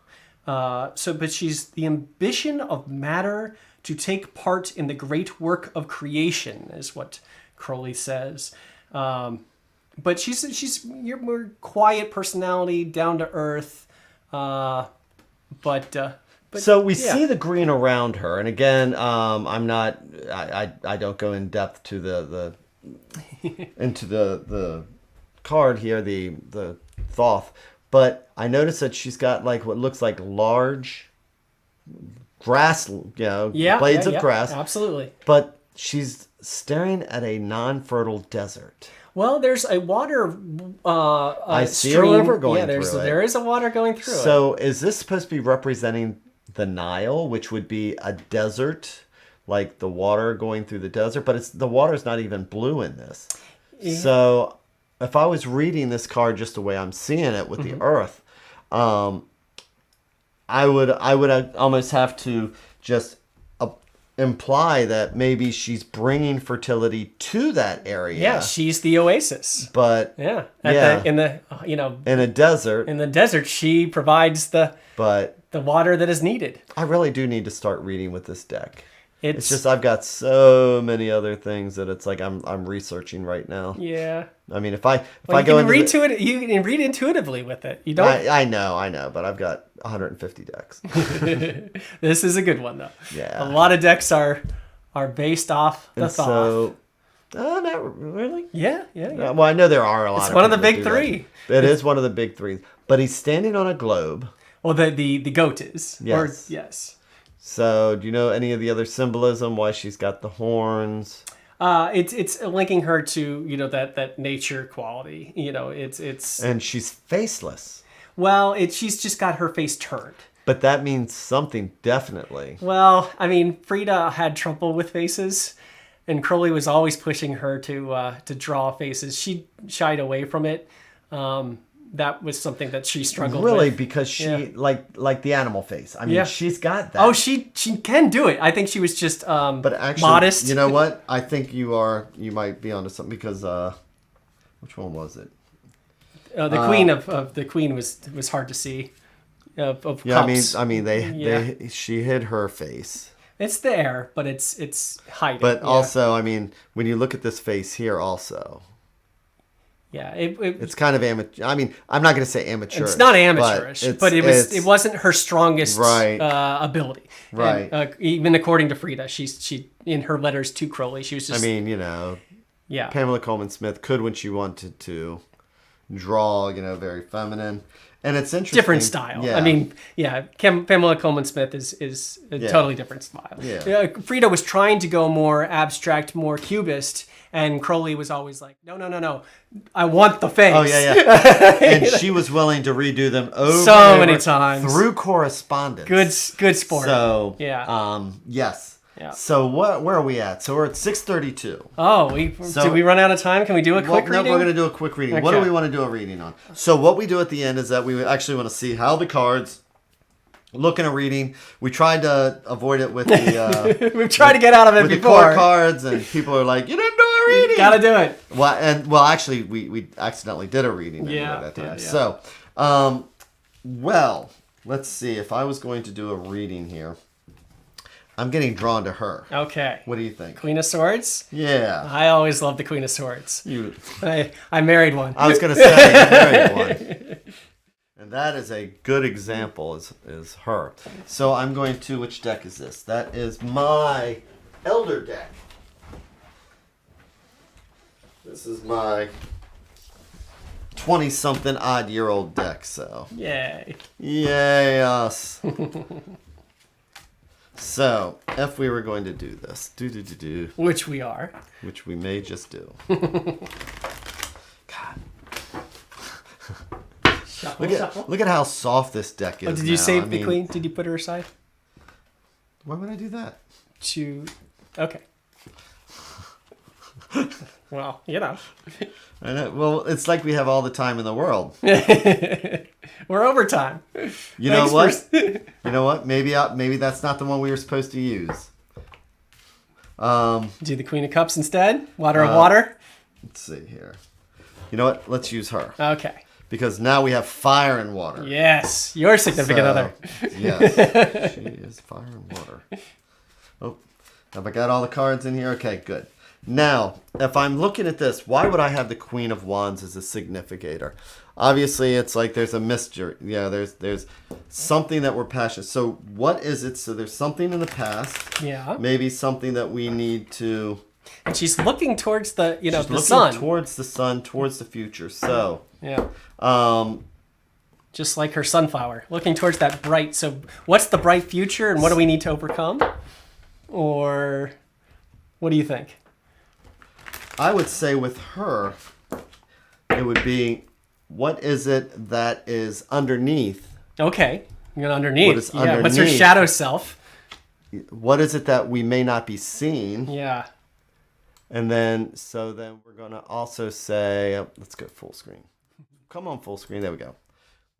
But she's the ambition of matter to take part in the great work of creation, is what Crowley says. But she's your more quiet personality, down to earth. But so we see the green around her, and again, I'm not. I don't go in depth to the into the card here, the Thoth, but I noticed that she's got like what looks like large grass, blades of grass. Absolutely. But she's staring at a non-fertile desert. Well, there's a water I see stream. a river going through it. There is a water going through it. So is this supposed to be representing the Nile, which would be a desert, like the water going through the desert? But the water's not even blue in this. Yeah. So if I was reading this card just the way I'm seeing it with the earth, I I would almost have to just imply that maybe she's bringing fertility to that area. Yeah, she's the oasis. But in a desert. In the desert, she provides the water that is needed. I really do need to start reading with this deck. It's just I've got so many other things that it's like I'm researching right now. Yeah. I mean, if I you go can read you can read intuitively with it. You don't. I know, but I've got 150 decks. This is a good one though. Yeah. A lot of decks are based off the thought. So, not really. Yeah. Well, I know there are a lot. It's one of the big three. It is one of the big three, but he's standing on a globe. Well, the goat is. Yes. Yes. So, do you know any of the other symbolism? Why she's got the horns? It's linking her to that nature quality. It's and she's faceless. Well, she's just got her face turned. But that means something definitely. Well, I mean, Frida had trouble with faces, and Crowley was always pushing her to draw faces. She shied away from it. That was something that she struggled with. Really, because she like the animal face. I mean, she's got that. Oh, she can do it. I think she was just but actually, modest. You know what? I think you might be onto something because which one was it? The queen of the queen was hard to see. Of cups. I mean, she hid her face. It's there, but it's hiding. But also, I mean, when you look at this face here, also. Yeah, it's kind of amateur. I mean, I'm not going to say amateurish. It's not amateurish, but it wasn't her strongest ability. Right. And, even according to Frida, she in her letters to Crowley, she was just. I mean, Pamela Coleman Smith could, when she wanted to, draw, very feminine, and it's interesting. Different style. Yeah. I mean, Pamela Coleman Smith is a totally different style. Yeah. Frida was trying to go more abstract, more cubist. And Crowley was always like, no. I want the face. Oh, yeah. And she was willing to redo them over many times. Through correspondence. Good sport. So, yes. Yeah. So where are we at? So we're at 6:32. Oh, did we run out of time? Can we do a quick reading? No, we're going to do a quick reading. Okay. What do we want to do a reading on? So what we do at the end is that we actually want to see how the cards look in a reading. We tried to avoid it with the... We've tried to get out of it with before. The core cards, and people are like, you didn't do a reading. You gotta do it. Well, actually, we accidentally did a reading that time. So, let's see. If I was going to do a reading here, I'm getting drawn to her. Okay. What do you think? Queen of Swords? Yeah. I always loved the Queen of Swords. I married one. I was going to say, I married one. And that is a good example, is her. So I'm going to, which deck is this? That is my Elder deck. This is my 20-something odd-year-old deck, so. Yay. Yay, us. So, if we were going to do this, which we are. Which we may just do. God. Shuffle. Look at how soft this deck is. Did you save the queen? Did you put her aside? Why would I do that? Okay. Well, I know. Well, it's like we have all the time in the world. We're overtime. You know what? You know what? Maybe that's not the one we were supposed to use. Do the Queen of Cups instead? Water of water? Let's see here. You know what? Let's use her. Okay. Because now we have fire and water. Yes. Your significant other. Yes. She is fire and water. Oh, have I got all the cards in here? Okay, good. Now, if I'm looking at this, why would I have the Queen of Wands as a significator? Obviously, it's like there's a mystery. Yeah, there's something that we're passionate. So what is it? So there's something in the past. Yeah. Maybe something that we need to... And she's looking towards the sun. Towards the sun, towards the future. So... Yeah. Just like her sunflower, looking towards that bright. So what's the bright future and what do we need to overcome? Or what do you think? I would say with her, it would be, what is it that is underneath? Okay. You're going underneath. What is underneath? What's her shadow self? What is it that we may not be seeing? Yeah. And then we're going to also say, let's go full screen. Come on, full screen. There we go.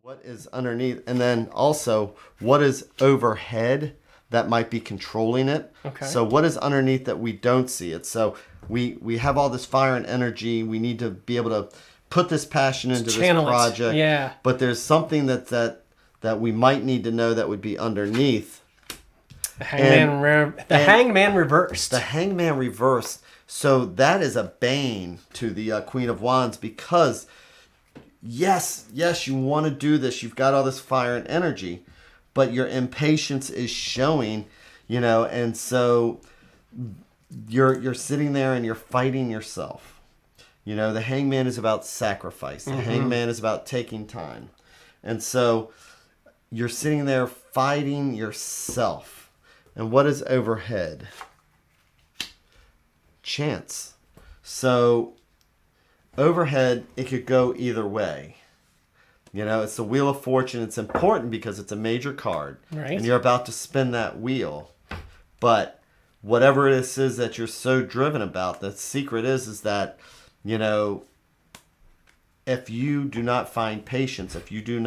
What is underneath? And then also, what is overhead that might be controlling it? Okay. So what is underneath that we don't see it? So we have all this fire and energy. We need to be able to put this passion into this project. Yeah. But there's something that we might need to know that would be underneath. The Hangman reversed. The Hangman reversed. So that is a bane to the Queen of Wands, because yes, you want to do this. You've got all this fire and energy, but your impatience is showing, and so you're sitting there and you're fighting yourself. The Hangman is about sacrifice. The Hangman is about taking time. And so you're sitting there fighting yourself. And what is overhead? Chance. So overhead, it could go either way. It's the Wheel of Fortune. It's important because it's a major card. Right. And you're about to spin that wheel. But whatever it is that you're so driven about, the secret is that, if you do not find patience, if you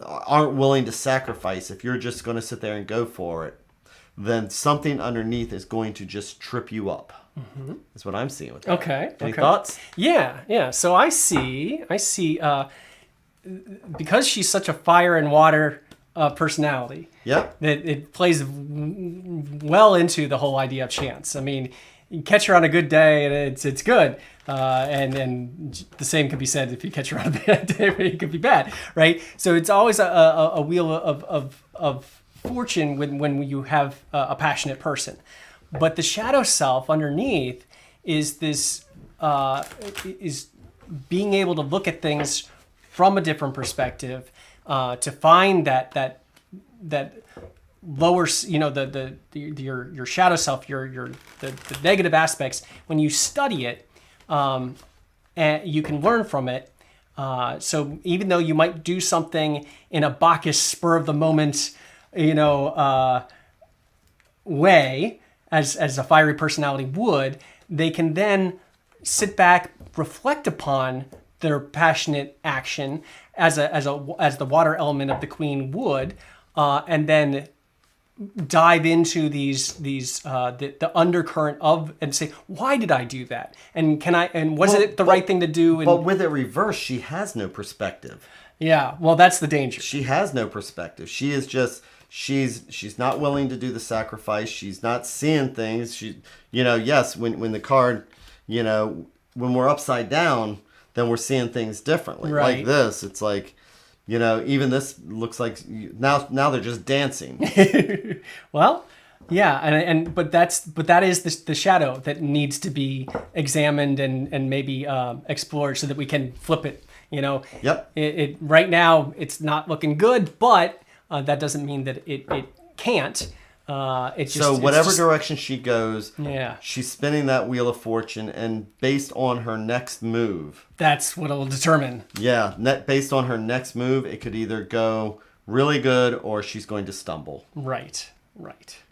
aren't willing to sacrifice, if you're just going to sit there and go for it, then something underneath is going to just trip you up. Mm-hmm. That's what I'm seeing with that. Okay. Any thoughts? Yeah. So I see, because she's such a fire and water personality. Yep. That it plays well into the whole idea of chance. I mean, you catch her on a good day and it's good. And the same could be said if you catch her on a bad day, it could be bad, right? So it's always a wheel of fortune when you have a passionate person. But the shadow self underneath is this is being able to look at things from a different perspective, to find that lower, your shadow self, the negative aspects. When you study it, and you can learn from it. So even though you might do something in a Bacchus spur of the moment, way, as a fiery personality would, they can then sit back, reflect upon their passionate action as the water element of the Queen would, and then dive into the undercurrent of, and say, why did I do that? And was it the right thing to do? But with it reversed, she has no perspective. Yeah, well, that's the danger. She has no perspective. She is just, she's not willing to do the sacrifice. She's not seeing things. Yes, when the card, when we're upside down, then we're seeing things differently. Right. Like this, it's like, even this looks like now they're just dancing. Well, yeah, but that is the shadow that needs to be examined and maybe explored so that we can flip it. Yep. It right now it's not looking good, but that doesn't mean that it can't. Whatever direction she goes, yeah, she's spinning that Wheel of Fortune, and based on her next move, that's what it'll determine. Yeah, based on her next move, it could either go really good or she's going to stumble. Right.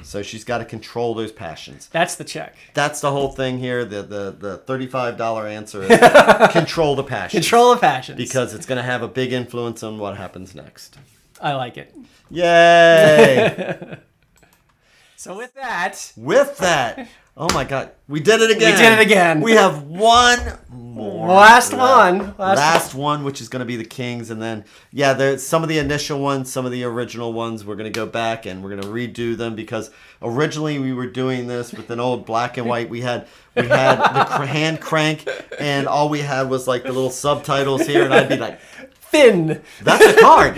So she's got to control those passions. That's the check. That's the whole thing here. The $35 answer is control the passions. Control the passions. Because it's going to have a big influence on what happens next. I like it. Yay! So with that, oh my God, we did it again. We have one more. Last one, which is going to be the Kings, and then there's some of the initial ones, some of the original ones. We're going to go back and we're going to redo them, because originally we were doing this with an old black and white. We had the hand crank, and all we had was like the little subtitles here, and I'd be like, Finn. That's a card.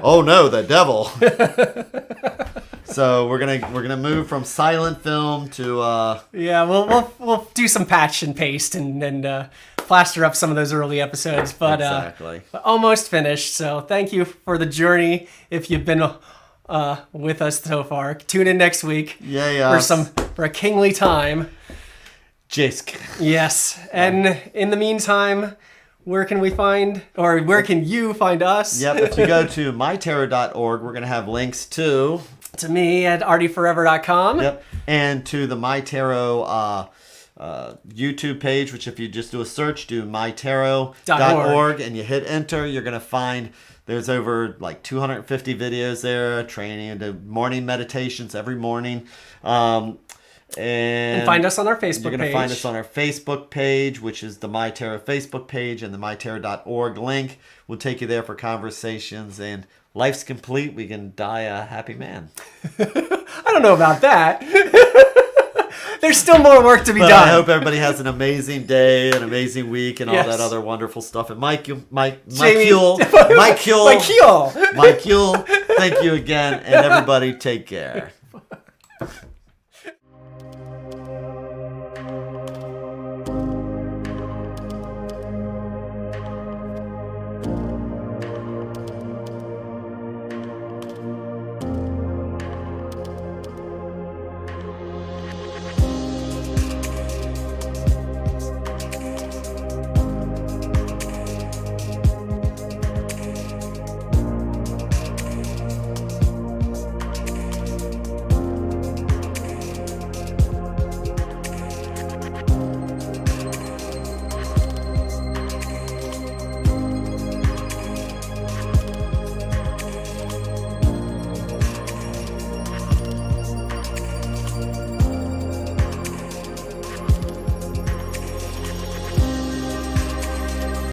Oh no, the devil. So we're gonna move from silent film to we'll do some patch and paste and plaster up some of those early episodes, but exactly. Almost finished. So thank you for the journey. If you've been with us so far, tune in next week. For a kingly time. Jisk. Yes, and in the meantime, where can you find us? Yep, if you go to MyTarot.org, we're going to have links to me at artieforever.com. Yep, and to the MyTarot YouTube page, which if you just do a search, do MyTarot.org, and you hit enter, you're going to find there's over like 250 videos there, training into morning meditations every morning. And find us on our Facebook page. You're going to find us on our Facebook page, which is the MyTarot Facebook page, and the MyTarot.org link will take you there for conversations. And life's complete. We can die a happy man. I don't know about that. There's still more work to be done. I hope everybody has an amazing day, an amazing week, and all that other wonderful stuff. And Mike Yule, thank you again, and everybody take care.